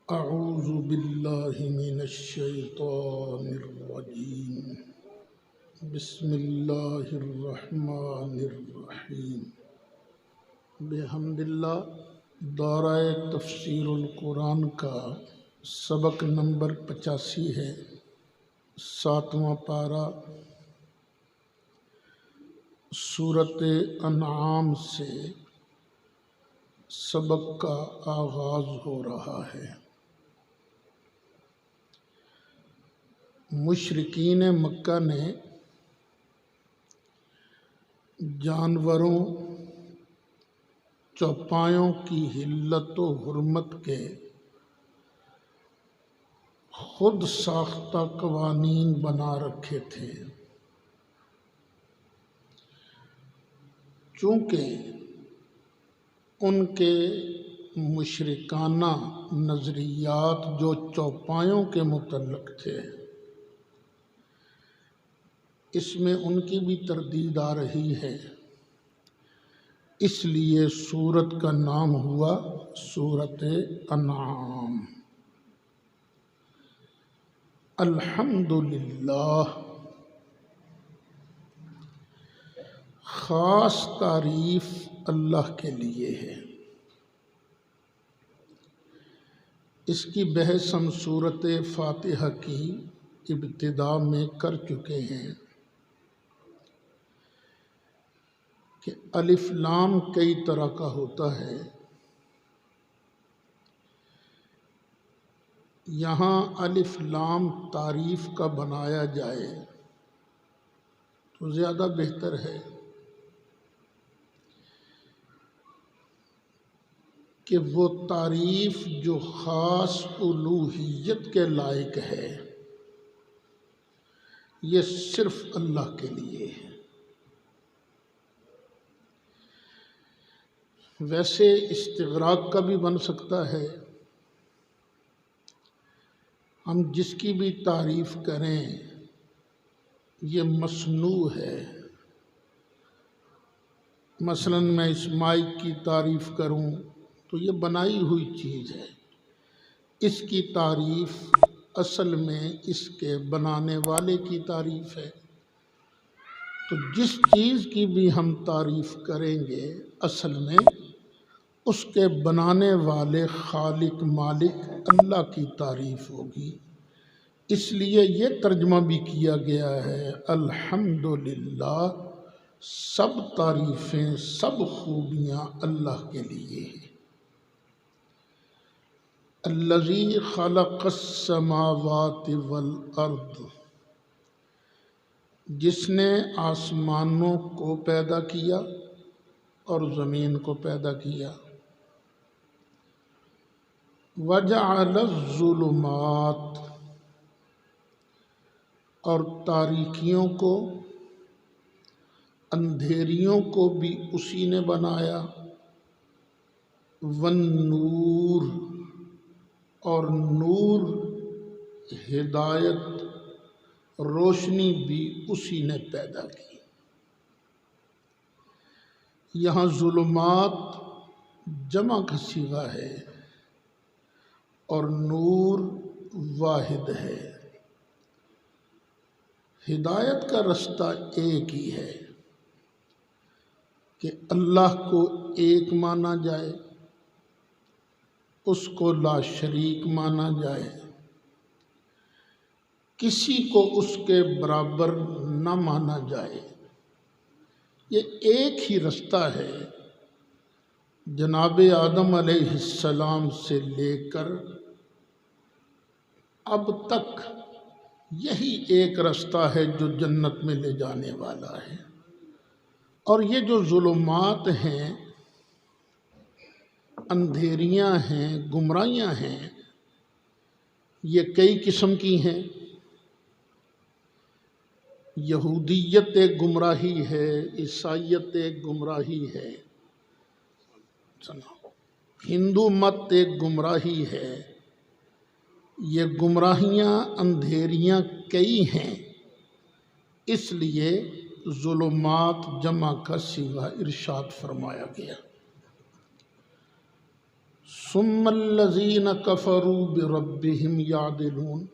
اعوذ باللہ من الشیطان الرجیم بسم اللہ الرحمن الرحیم بحمد اللہ۔ دورہ تفسیر القرآن کا سبق نمبر 85 ہے، 7واں پارہ سورۃ انعام سے سبق کا آغاز ہو رہا ہے۔ مشرکین مکہ نے جانوروں چوپایوں کی حلت و حرمت کے خود ساختہ قوانین بنا رکھے تھے، چونکہ ان کے مشرکانہ نظریات جو چوپایوں کے متعلق تھے، اس میں ان کی بھی تردید آ رہی ہے، اس لیے سورت کا نام ہوا سورۃ انعام۔ الحمدللہ، خاص تعریف اللہ کے لیے ہے۔ اس کی بحث ہم سورۃ فاتحہ کی ابتدا میں کر چکے ہیں کہ الف لام کئی طرح کا ہوتا ہے۔ یہاں الف لام تعریف کا بنایا جائے تو زیادہ بہتر ہے کہ وہ تعریف جو خاص الوہیت کے لائق ہے، یہ صرف اللہ کے لیے ہے۔ ویسے استغراق کا بھی بن سکتا ہے، ہم جس کی بھی تعریف کریں یہ مصنوع ہے۔ مثلا میں اس مائک کی تعریف کروں تو یہ بنائی ہوئی چیز ہے، اس کی تعریف اصل میں اس کے بنانے والے کی تعریف ہے۔ تو جس چیز کی بھی ہم تعریف کریں گے اصل میں اس کے بنانے والے خالق مالک اللہ کی تعریف ہوگی۔ اس لیے یہ ترجمہ بھی کیا گیا ہے الحمدللہ، سب تعریفیں سب خوبیاں اللہ کے لیے ہیں۔ الذی خلق السماوات والارض، جس نے آسمانوں کو پیدا کیا اور زمین کو پیدا کیا۔ وجعل الظلمات، اور تاریکیوں کو اندھیریوں کو بھی اسی نے بنایا۔ والنور، اور نور ہدایت روشنی بھی اسی نے پیدا کی۔ یہاں ظلمات جمع کا صیغہ ہے اور نور واحد ہے۔ ہدایت کا رستہ ایک ہی ہے کہ اللہ کو ایک مانا جائے، اس کو لا شریک مانا جائے، کسی کو اس کے برابر نہ مانا جائے۔ یہ ایک ہی رستہ ہے، جناب آدم علیہ السلام سے لے کر اب تک یہی ایک رستہ ہے جو جنت میں لے جانے والا ہے۔ اور یہ جو ظلمات ہیں، اندھیریاں ہیں، گمراہیاں ہیں، یہ کئی قسم کی ہیں۔ یہودیت ایک گمراہی ہے، عیسائیت ایک گمراہی ہے، ہندو مت ایک گمراہی ہے۔ یہ گمراہیاں اندھیریاں کئی ہیں، اس لیے ظلمات جمع کا صیغہ ارشاد فرمایا گیا۔ ثم الذین کفروا بربہم یعدلون،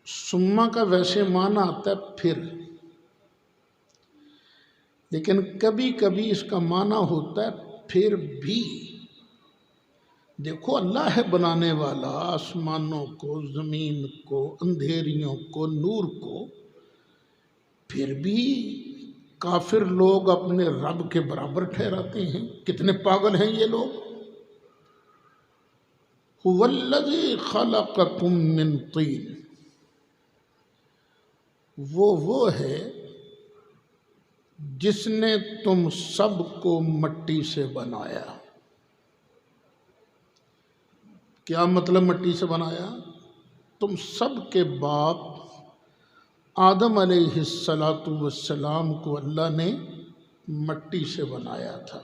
ثم کا ویسے معنی آتا ہے پھر، لیکن کبھی کبھی اس کا معنی ہوتا ہے پھر بھی۔ دیکھو اللہ ہے بنانے والا آسمانوں کو، زمین کو، اندھیریوں کو، نور کو، پھر بھی کافر لوگ اپنے رب کے برابر ٹھہراتے ہیں۔ کتنے پاگل ہیں یہ لوگ۔ هو الذی خلقکم من طین، وہ ہے جس نے تم سب کو مٹی سے بنایا۔ کیا مطلب مٹی سے بنایا؟ تم سب کے باپ آدم علیہ السلام کو اللہ نے مٹی سے بنایا تھا۔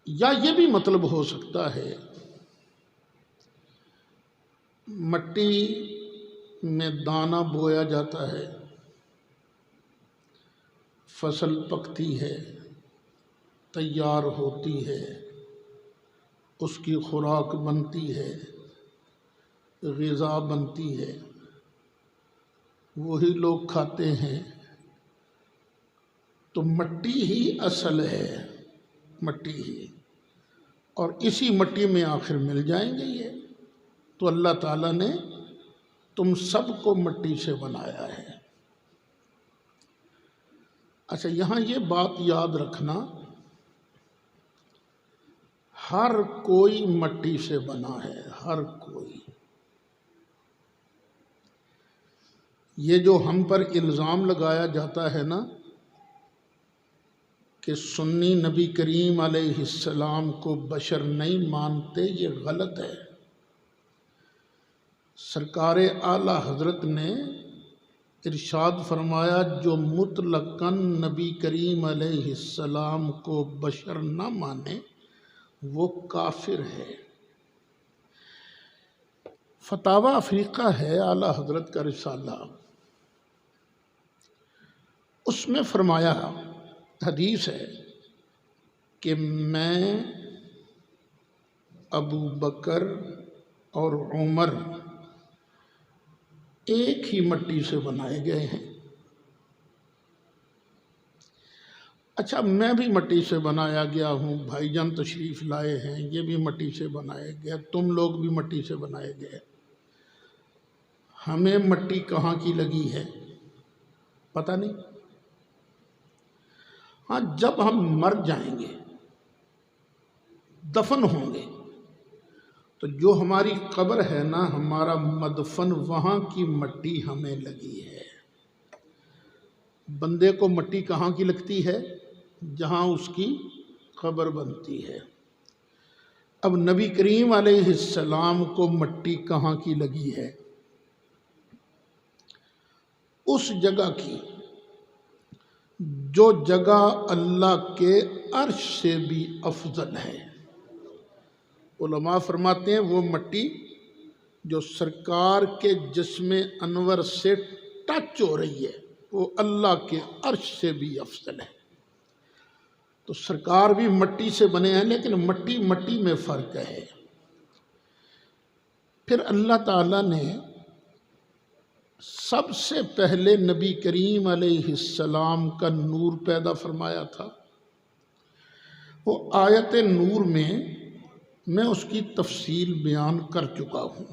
یا یہ بھی مطلب ہو سکتا ہے مٹی میں دانہ بویا جاتا ہے، فصل پکتی ہے، تیار ہوتی ہے، اس کی خوراک بنتی ہے، غذا بنتی ہے، وہی لوگ کھاتے ہیں، تو مٹی ہی اصل ہے، مٹی ہی، اور اسی مٹی میں آخر مل جائیں گے یہ۔ تو اللہ تعالیٰ نے تم سب کو مٹی سے بنایا ہے۔ اچھا، یہاں یہ بات یاد رکھنا، ہر کوئی مٹی سے بنا ہے، ہر کوئی۔ یہ جو ہم پر الزام لگایا جاتا ہے نا کہ سنی نبی کریم علیہ السلام کو بشر نہیں مانتے، یہ غلط ہے۔ سرکار اعلیٰ حضرت نے ارشاد فرمایا جو مطلقاً نبی کریم علیہ السلام کو بشر نہ مانے وہ کافر ہے۔ فتاوی افریقہ ہے اعلیٰ حضرت کا رسالہ، اس میں فرمایا، حدیث ہے کہ میں، ابو بکر اور عمر ایک ہی مٹی سے بنائے گئے ہیں۔ اچھا، میں بھی مٹی سے بنایا گیا ہوں، بھائی جان تشریف لائے ہیں، یہ بھی مٹی سے بنائے گئے، تم لوگ بھی مٹی سے بنائے گئے۔ ہمیں مٹی کہاں کی لگی ہے پتہ نہیں۔ ہاں، جب ہم مر جائیں گے، دفن ہوں گے، تو جو ہماری قبر ہے نا، ہمارا مدفن، وہاں کی مٹی ہمیں لگی ہے۔ بندے کو مٹی کہاں کی لگتی ہے؟ جہاں اس کی قبر بنتی ہے۔ اب نبی کریم علیہ السلام کو مٹی کہاں کی لگی ہے؟ اس جگہ کی جو جگہ اللہ کے عرش سے بھی افضل ہے۔ علماء فرماتے ہیں وہ مٹی جو سرکار کے جسم انور سے ٹچ ہو رہی ہے وہ اللہ کے عرش سے بھی افضل ہے۔ تو سرکار بھی مٹی سے بنے ہیں، لیکن مٹی مٹی میں فرق ہے۔ پھر اللہ تعالیٰ نے سب سے پہلے نبی کریم علیہ السلام کا نور پیدا فرمایا تھا۔ وہ آیت نور میں اس کی تفصیل بیان کر چکا ہوں،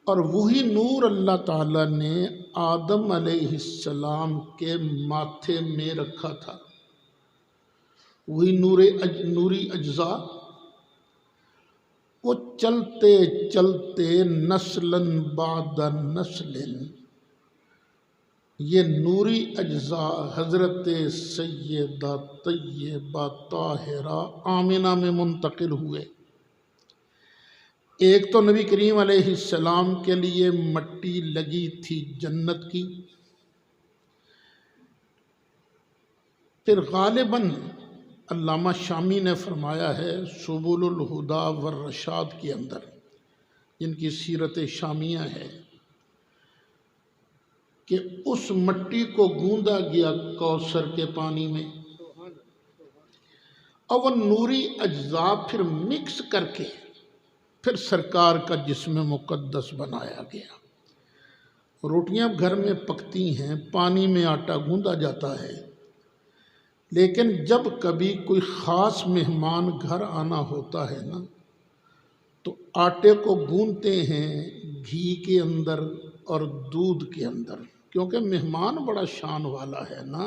اور وہی نور اللہ تعالیٰ نے آدم علیہ السلام کے ماتھے میں رکھا تھا۔ وہی نوری اجزاء وہ چلتے چلتے نسلاً بعد نسل، یہ نوری اجزاء حضرت سیدہ طیبہ طاہرہ آمنہ میں منتقل ہوئے۔ ایک تو نبی کریم علیہ السلام کے لیے مٹی لگی تھی جنت کی، پھر غالباً علامہ شامی نے فرمایا ہے سبل الہدیٰ والرشاد کے اندر، جن کی سیرت شامیہ ہے، کہ اس مٹی کو گوندا گیا کوثر کے پانی میں، اور وہ نوری اجزاء پھر مکس کر کے پھر سرکار کا جسم مقدس بنایا گیا۔ روٹیاں گھر میں پکتی ہیں، پانی میں آٹا گوندا جاتا ہے، لیکن جب کبھی کوئی خاص مہمان گھر آنا ہوتا ہے نا تو آٹے کو گوندتے ہیں گھی کے اندر اور دودھ کے اندر، کیونکہ مہمان بڑا شان والا ہے نا،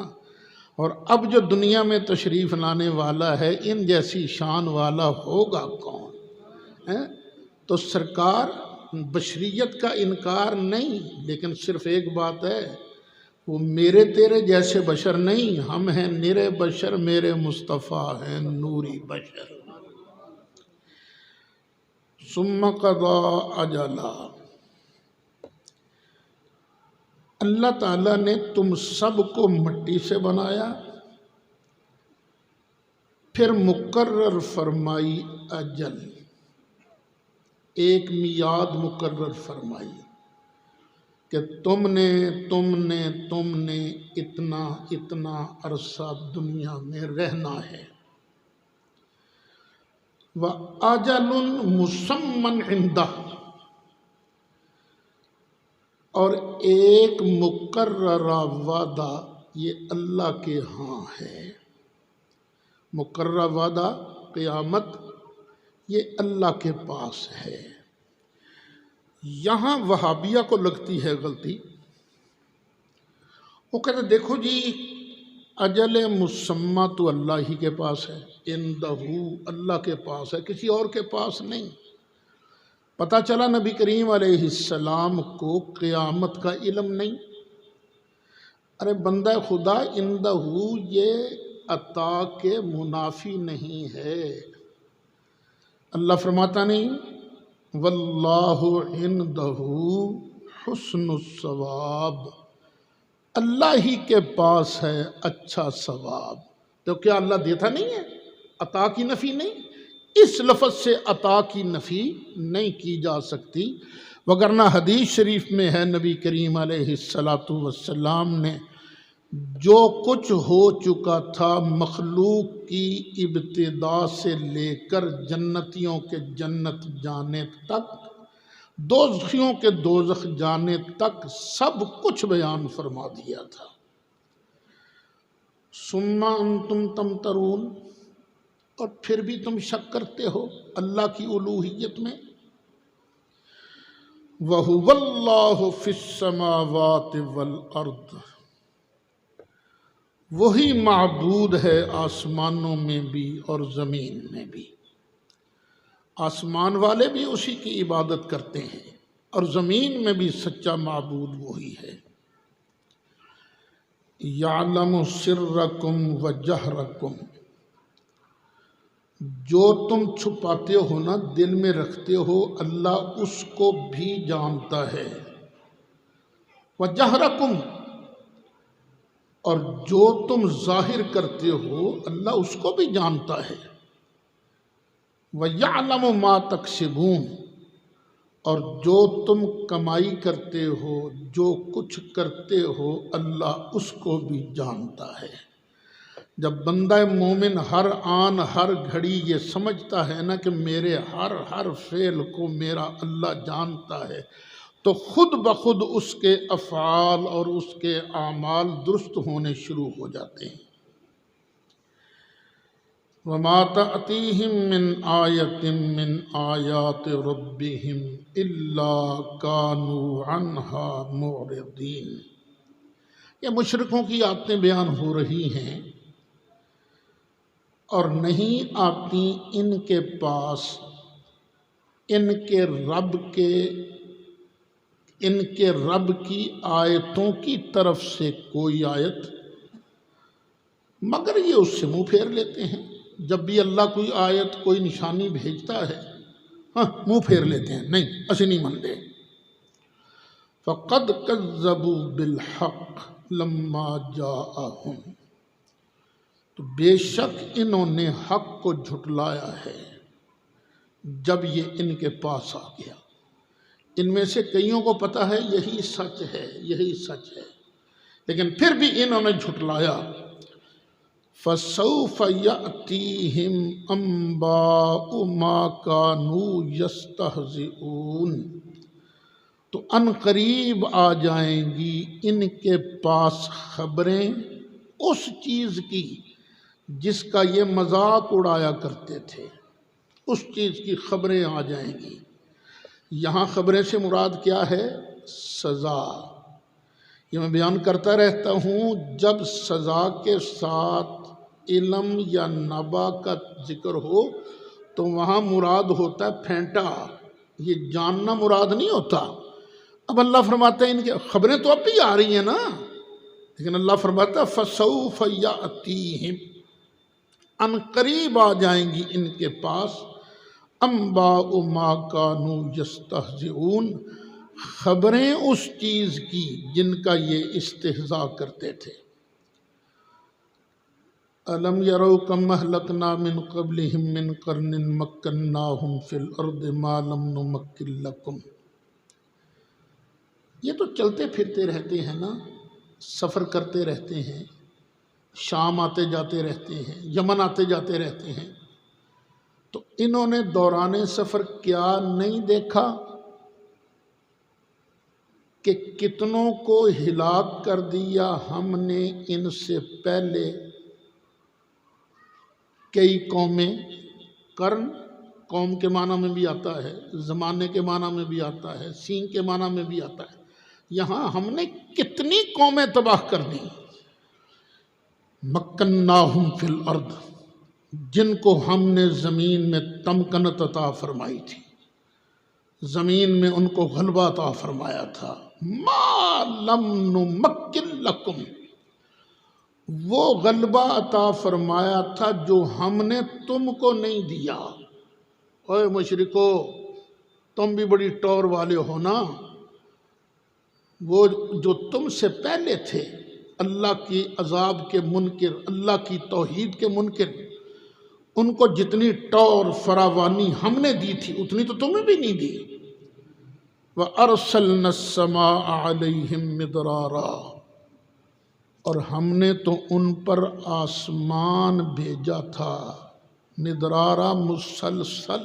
اور اب جو دنیا میں تشریف لانے والا ہے ان جیسی شان والا ہوگا کون؟ تو سرکار بشریت کا انکار نہیں، لیکن صرف ایک بات ہے، وہ میرے تیرے جیسے بشر نہیں، ہم ہیں نرے بشر، میرے مصطفیٰ ہیں نوری بشر۔ ثم قضا اجلا، اللہ تعالیٰ نے تم سب کو مٹی سے بنایا، پھر مقرر فرمائی اجل، ایک میعاد مقرر فرمائی کہ تم نے اتنا عرصہ دنیا میں رہنا ہے۔ وَأَجَلٌ مُّسَمًّى عِندَهُ، اور ایک مقررہ وعدہ یہ اللہ کے ہاں ہے۔ مقررہ وعدہ قیامت یہ اللہ کے پاس ہے۔ یہاں وہابیہ کو لگتی ہے غلطی، وہ کہتے دیکھو جی اجل مسمى تو اللہ ہی کے پاس ہے، عندہ اللہ کے پاس ہے، کسی اور کے پاس نہیں۔ پتہ چلا نبی کریم علیہ السلام کو قیامت کا علم نہیں۔ ارے بندہ خدا، عندہ یہ عطا کے منافی نہیں ہے۔ اللہ فرماتا نہیں واللہ عندہ حسن الثواب، اللہ ہی کے پاس ہے اچھا ثواب۔ تو کیا اللہ دیتا نہیں ہے؟ عطا کی نفی نہیں، اس لفظ سے عطا کی نفی نہیں کی جا سکتی، وگرنہ حدیث شریف میں ہے نبی کریم علیہ السلام نے جو کچھ ہو چکا تھا مخلوق کی ابتدا سے لے کر جنتیوں کے جنت جانے تک، دوزخیوں کے دوزخ جانے تک سب کچھ بیان فرما دیا تھا۔ ثم انتم تمترون، اور پھر بھی تم شک کرتے ہو اللہ کی الوہیت میں۔ وَهُوَ اللَّهُ فِي السَّمَاوَاتِ وَالْأَرْضِ، وہی معبود ہے آسمانوں میں بھی اور زمین میں بھی۔ آسمان والے بھی اسی کی عبادت کرتے ہیں اور زمین میں بھی سچا معبود وہی ہے۔ یعلم سرکم وجہرکم، جو تم چھپاتے ہو نا، دل میں رکھتے ہو، اللہ اس کو بھی جانتا ہے۔ وجہرکم، اور جو تم ظاہر کرتے ہو اللہ اس کو بھی جانتا ہے۔ وَيَعْلَمُ مَا تَكْسِبُونَ، اور جو تم کمائی کرتے ہو، جو کچھ کرتے ہو اللہ اس کو بھی جانتا ہے۔ جب بندہ مومن ہر آن ہر گھڑی یہ سمجھتا ہے نا کہ میرے ہر فعل کو میرا اللہ جانتا ہے، تو خود بخود اس کے افعال اور اس کے اعمال درست ہونے شروع ہو جاتے ہیں۔ وَمَا تَأْتِيهِم مِّنْ آيَةٍ مِّنْ آيَاتِ رَبِّهِمْ إِلَّا كَانُوا عَنْهَا مُعْرِضِينَ، یہ مشرکوں کی آیتیں بیان ہو رہی ہیں، اور نہیں آتی ان کے پاس ان کے رب کی آیتوں کی طرف سے کوئی آیت، مگر یہ اس سے منہ پھیر لیتے ہیں۔ جب بھی اللہ کوئی آیت کوئی نشانی بھیجتا ہے منہ پھیر لیتے ہیں، نہیں اسی نہیں مانتے۔ فَقَدْ كَذَّبُوا بِالْحَقِّ لَمَّا جَاءَهُمْ، تو بے شک انہوں نے حق کو جھٹلایا ہے جب یہ ان کے پاس آ گیا۔ ان میں سے کئیوں کو پتہ ہے یہی سچ ہے، یہی سچ ہے، لیکن پھر بھی انہوں نے جھٹلایا۔ فسوف یأتیہم انباء ما کانوا یستہزئون، تو ان قریب آ جائیں گی ان کے پاس خبریں اس چیز کی جس کا یہ مذاق اڑایا کرتے تھے، اس چیز کی خبریں آ جائیں گی۔ یہاں خبریں سے مراد کیا ہے؟ سزا۔ یہ میں بیان کرتا رہتا ہوں، جب سزا کے ساتھ علم یا نبا کا ذکر ہو تو وہاں مراد ہوتا ہے پھینٹا، یہ جاننا مراد نہیں ہوتا۔ اب اللہ فرماتا ہے ان کے خبریں تو اب بھی آ رہی ہیں نا، لیکن اللہ فرماتا ہے فسوف یأتیہم، ان قریب آ جائیں گی ان کے پاس انباء ما کانوا یستہزئون، خبریں اس چیز کی جن کا یہ استہزاء کرتے تھے۔ الم یروا کم اہلکنا من قبلہم من قرن مکناہم فی الارض ما لم نمکن لکم، یہ تو چلتے پھرتے رہتے ہیں نا، سفر کرتے رہتے ہیں، شام آتے جاتے رہتے ہیں، یمن آتے جاتے رہتے ہیں، تو انہوں نے دوران سفر کیا نہیں دیکھا کہ کتنوں کو ہلاک کر دیا ہم نے ان سے پہلے کئی قومیں۔ قرن قوم کے معنی میں بھی آتا ہے، زمانے کے معنی میں بھی آتا ہے، سین کے معنی میں بھی آتا ہے۔ یہاں ہم نے کتنی قومیں تباہ کر دی، مکناہم فی الارض، جن کو ہم نے زمین میں تمکنت عطا فرمائی تھی، زمین میں ان کو غلبہ عطا فرمایا تھا۔ ما لم نمکن لکم، وہ غلبہ عطا فرمایا تھا جو ہم نے تم کو نہیں دیا۔ اے مشرکو، تم بھی بڑی ٹور والے ہو نا، وہ جو تم سے پہلے تھے اللہ کی عذاب کے منکر، اللہ کی توحید کے منکر، ان کو جتنی ٹور فراوانی ہم نے دی تھی اتنی تو تمہیں بھی نہیں دی۔ وَأَرْسَلْنَا السَّمَاءَ عَلَيْهِمْ مِدْرَارًا، اور ہم نے تو ان پر آسمان بھیجا تھا، مدرارا مسلسل،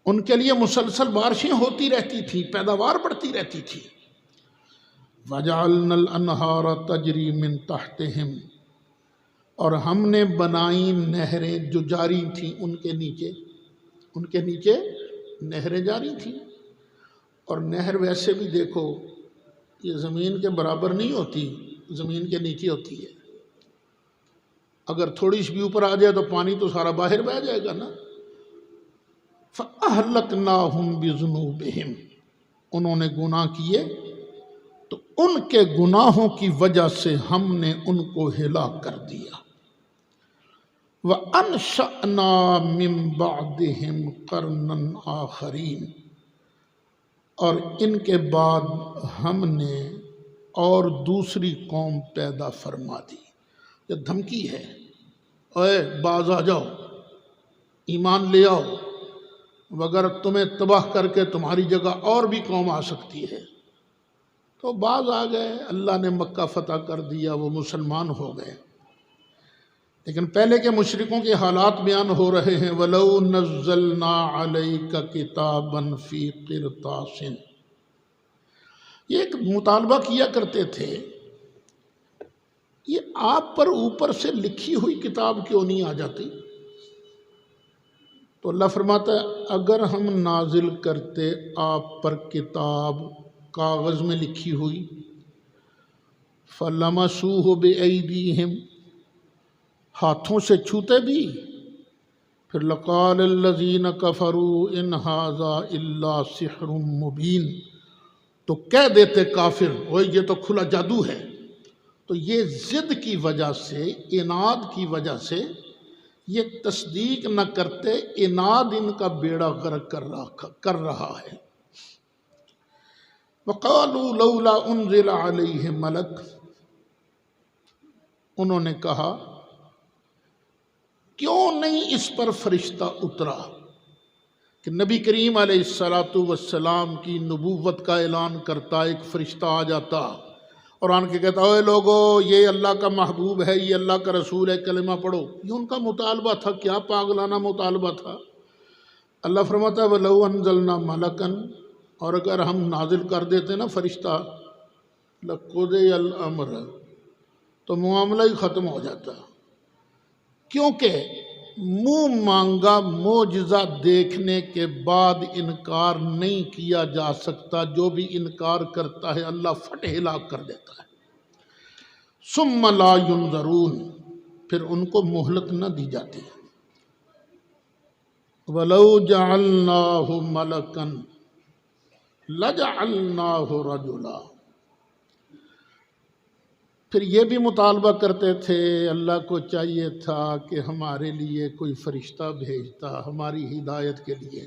ان کے لیے مسلسل بارشیں ہوتی رہتی تھیں، پیداوار بڑھتی رہتی تھی۔ وَجَعَلْنَا الْأَنْهَارَ تَجْرِي مِن تَحْتِهِمْ، اور ہم نے بنائی نہریں جو جاری تھیں ان کے نیچے نہریں جاری تھیں۔ اور نہر ویسے بھی دیکھو یہ زمین کے برابر نہیں ہوتی، زمین کے نیچے ہوتی ہے، اگر تھوڑی سی بھی اوپر آ جائے تو پانی تو سارا باہر بہہ جائے گا نا۔ فَأَهْلَكْنَاهُمْ بِذُنُوبِهِمْ، انہوں نے گناہ کیے تو ان کے گناہوں کی وجہ سے ہم نے ان کو ہلاک کر دیا۔ وَأَنشَأْنَا مِن بَعْدِهِمْ قَرْنًا آخَرِينَ، اور ان کے بعد ہم نے اور دوسری قوم پیدا فرما دی۔ یہ دھمکی ہے، اے باز آ جاؤ، ایمان لے آؤ، وگر تمہیں تباہ کر کے تمہاری جگہ اور بھی قوم آ سکتی ہے۔ تو باز آ گئے، اللہ نے مکہ فتح کر دیا، وہ مسلمان ہو گئے۔ لیکن پہلے کے مشرکوں کے حالات بیان ہو رہے ہیں۔ وَلَوْ نَزَّلْنَا عَلَيْكَ كِتَابًا فِي قِرْطَاسٍ، یہ ایک مطالبہ کیا کرتے تھے، یہ آپ پر اوپر سے لکھی ہوئی کتاب کیوں نہیں آ جاتی؟ تو اللہ فرماتا ہے اگر ہم نازل کرتے آپ پر کتاب کاغذ میں لکھی ہوئی، فَلَمَسُوهُ بِأَيْدِيهِمْ، ہاتھوں سے چھوتے بھی، پھر لَقَالَ الَّذِينَ كَفَرُوا إِنْ هَذَا إِلَّا سِحْرٌ مُبِينٌ، تو کہہ دیتے کافر، وہ یہ تو کھلا جادو ہے۔ تو یہ ضد کی وجہ سے، اناد کی وجہ سے یہ تصدیق نہ کرتے، اناد ان کا بیڑا غرق کر رہا ہے۔ وَقَالُوا لَوْلَا أُنزِلَ عَلَيْهِ مَلَكٌ، انہوں نے کہا کیوں نہیں اس پر فرشتہ اترا، کہ نبی کریم علیہ الصلاۃ والسلام کی نبوت کا اعلان کرتا ایک فرشتہ آ جاتا قرآن کے کہتا ہے لوگو یہ اللہ کا محبوب ہے، یہ اللہ کا رسول ہے، کلمہ پڑھو. یہ ان کا مطالبہ تھا. کیا پاگلانہ مطالبہ تھا. اللہ فرماتا ہے وَلَوْ أَنزَلْنَا مَلَكًا، اور اگر ہم نازل کر دیتے نا فرشتہ، لَقُضِيَ الْأَمْرُ، تو معاملہ ہی ختم ہو جاتا. کیونکہ منہ مانگا معجزہ دیکھنے کے بعد انکار نہیں کیا جا سکتا. جو بھی انکار کرتا ہے اللہ فٹ ہلاک کر دیتا ہے. ثم لا ينظرون، پھر ان کو مہلت نہ دی جاتی. وَلَوْ جَعَلْنَاهُ مَلَكًا لَجَعَلْنَاهُ رَجُلًا. پھر یہ بھی مطالبہ کرتے تھے، اللہ کو چاہیے تھا کہ ہمارے لیے کوئی فرشتہ بھیجتا ہماری ہدایت کے لیے.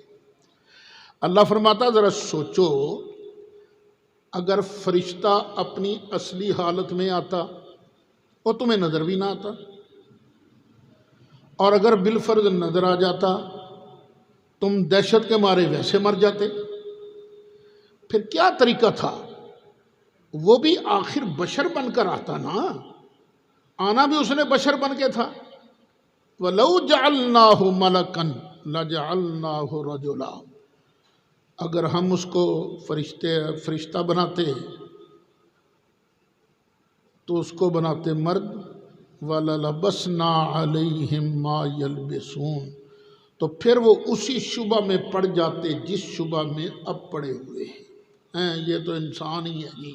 اللہ فرماتا ذرا سوچو، اگر فرشتہ اپنی اصلی حالت میں آتا وہ تمہیں نظر بھی نہ آتا، اور اگر بالفرض نظر آ جاتا تم دہشت کے مارے ویسے مر جاتے. پھر کیا طریقہ تھا؟ وہ بھی آخر بشر بن کر آتا نا، آنا بھی اس نے بشر بن کے تھا. وَلَوْ جَعَلْنَاهُ مَلَكًا لَجَعَلْنَاهُ رَجُلًا، اگر ہم اس کو فرشتہ بناتے تو اس کو بناتے مرد. وَلَلَبَسْنَا عَلَيْهِمْ مَا يَلْبِسُونَ، تو پھر وہ اسی شبہ میں پڑ جاتے جس شبہ میں اب پڑے ہوئے ہیں. یہ تو انسان ہی ہے جی.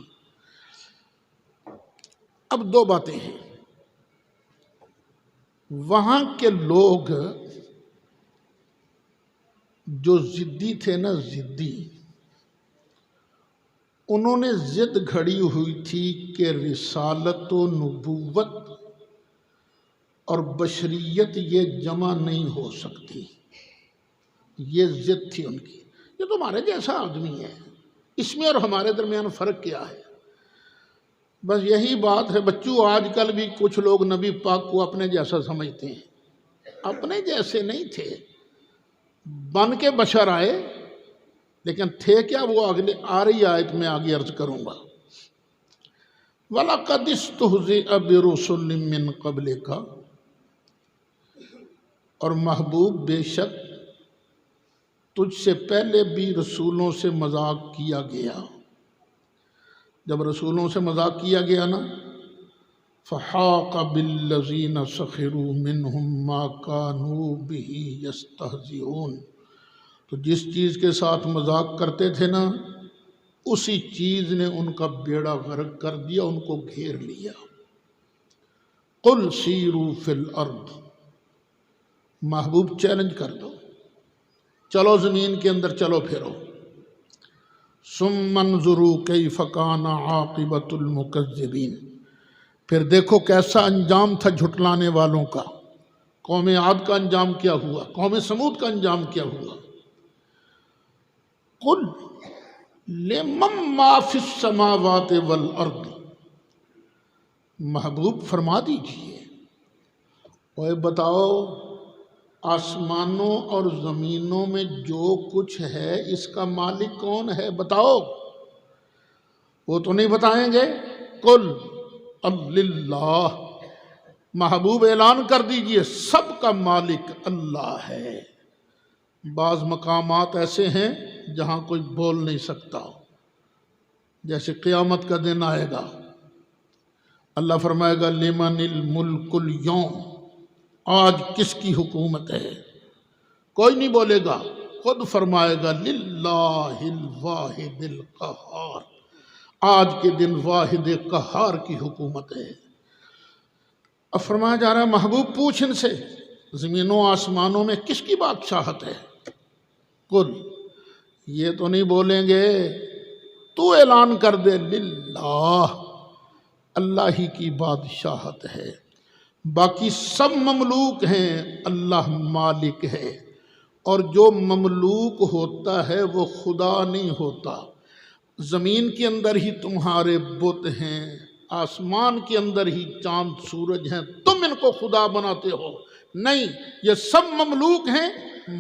اب دو باتیں ہیں. وہاں کے لوگ جو ضدی تھے نا، ضدی، انہوں نے ضد گھڑی ہوئی تھی کہ رسالت و نبوت اور بشریت یہ جمع نہیں ہو سکتی. یہ ضد تھی ان کی. یہ تو ہمارے جیسا آدمی ہے، اس میں اور ہمارے درمیان فرق کیا ہے؟ بس یہی بات ہے. بچوں آج کل بھی کچھ لوگ نبی پاک کو اپنے جیسا سمجھتے ہیں. اپنے جیسے نہیں تھے، بن کے بشر آئے، لیکن تھے کیا؟ وہ اگلے آ رہی آیت میں آگے عرض کروں گا. وَلَقَدِ اسْتُهْزِئَ بِرُسُلٍ مِّن قَبْلِكَ، اور محبوب بے شک تجھ سے پہلے بھی رسولوں سے مذاق کیا گیا. جب رسولوں سے مذاق کیا گیا نا، فَحَاقَ بِالَّذِينَ سَخِرُوا مِنْهُمْ مَا كَانُوا بِهِ يَسْتَهْزِئُونَ، تو جس چیز کے ساتھ مذاق کرتے تھے نا، اسی چیز نے ان کا بیڑا غرق کر دیا، ان کو گھیر لیا. قُلْ سِیرُوا فِی الْأَرْضِ، محبوب چیلنج کر دو، چلو زمین کے اندر چلو پھرو. ثُمَّ انظُرُوا کَیْفَ کَانَ عَاقِبَةُ الْمُکَذِّبِینَ، پھر دیکھو کیسا انجام تھا جھٹلانے والوں کا. قوم عاد کا انجام کیا ہوا، قوم سمود کا انجام کیا ہوا. قُلْ لِمَن مَّا فِی السَّمَاوَاتِ وَالْأَرْضِ، محبوب فرما دیجئے، اوے بتاؤ آسمانوں اور زمینوں میں جو کچھ ہے اس کا مالک کون ہے؟ بتاؤ. وہ تو نہیں بتائیں گے. قُلْ اللّہ، محبوب اعلان کر دیجئے سب کا مالک اللہ ہے. بعض مقامات ایسے ہیں جہاں کوئی بول نہیں سکتا، جیسے قیامت کا دن آئے گا، اللہ فرمائے گا لمن الملک اليوم، آج کس کی حکومت ہے؟ کوئی نہیں بولے گا. خود فرمائے گا للہ الواحد القہار، آج کے دن واحد قہار کی حکومت ہے. اب فرمایا جا رہا ہے محبوب پوچھ ان سے زمینوں آسمانوں میں کس کی بادشاہت ہے؟ قل، یہ تو نہیں بولیں گے، تو اعلان کر دے للہ، اللہ ہی کی بادشاہت ہے. باقی سب مملوک ہیں، اللہ مالک ہے. اور جو مملوک ہوتا ہے وہ خدا نہیں ہوتا. زمین کے اندر ہی تمہارے بت ہیں، آسمان کے اندر ہی چاند سورج ہیں، تم ان کو خدا بناتے ہو. نہیں، یہ سب مملوک ہیں،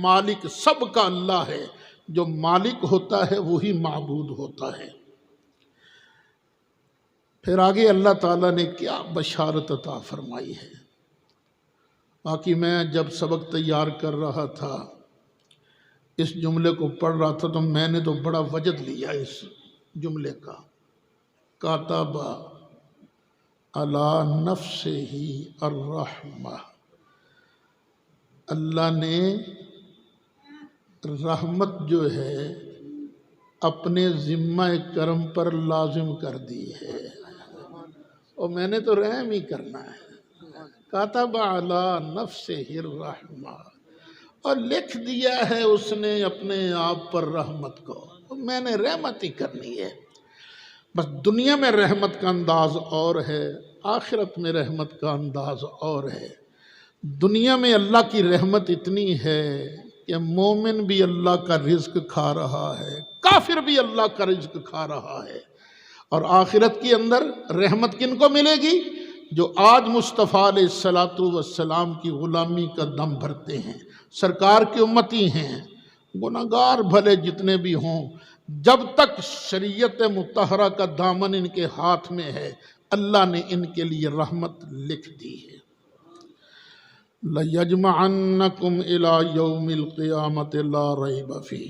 مالک سب کا اللہ ہے. جو مالک ہوتا ہے وہی معبود ہوتا ہے. پھر آگے اللہ تعالیٰ نے کیا بشارت عطا فرمائی ہے۔ باقی میں جب سبق تیار کر رہا تھا، اس جملے کو پڑھ رہا تھا، تو میں نے تو بڑا وجد لیا اس جملے کا۔ کاتب علی نفسہ الرحمہ، اللہ نے رحمت جو ہے اپنے ذمہ کرم پر لازم کر دی ہے، اور میں نے تو رحم ہی کرنا ہے۔ کاتب علی نفسہ الرحمہ، اور لکھ دیا ہے اس نے اپنے آپ پر رحمت کو، میں نے رحمت ہی کرنی ہے۔ بس دنیا میں رحمت کا انداز اور ہے، آخرت میں رحمت کا انداز اور ہے۔ دنیا میں اللہ کی رحمت اتنی ہے کہ مومن بھی اللہ کا رزق کھا رہا ہے، کافر بھی اللہ کا رزق کھا رہا ہے۔ اور آخرت کے اندر رحمت کن کو ملے گی؟ جو آج مصطفیٰ علیہ السلام کی غلامی کا دم بھرتے ہیں، سرکار کی امتی ہیں، گناہگار بھلے جتنے بھی ہوں، جب تک شریعت مطہرہ کا دامن ان کے ہاتھ میں ہے، اللہ نے ان کے لیے رحمت لکھ دی ہے۔ لَيَجْمَعَنَّكُمْ إِلَىٰ يَوْمِ الْقِيَامَةِ لَا رَيْبَ فِيهِ،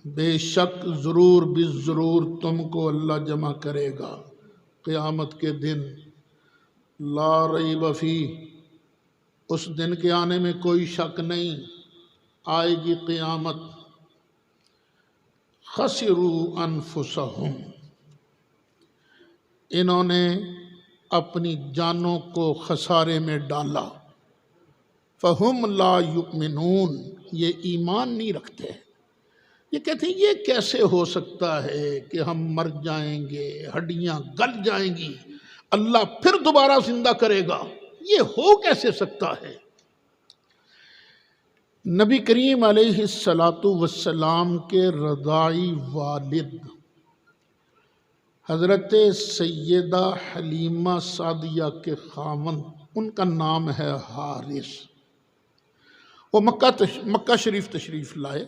بے شک ضرور بالضرور تم کو اللہ جمع کرے گا قیامت کے دن۔ لا ریب فیہ، اس دن کے آنے میں کوئی شک نہیں، آئے گی قیامت۔ خسروا انفسہم، انہوں نے اپنی جانوں کو خسارے میں ڈالا۔ فہم لا یؤمنون، یہ ایمان نہیں رکھتے۔ یہ کہتے ہیں یہ کیسے ہو سکتا ہے کہ ہم مر جائیں گے، ہڈیاں گل جائیں گی، اللہ پھر دوبارہ زندہ کرے گا، یہ ہو کیسے سکتا ہے؟ نبی کریم علیہ السلام کے رضاعی والد حضرت سیدہ حلیمہ سعدیہ کے خاوند، ان کا نام ہے حارث، وہ مکہ شریف تشریف لائے۔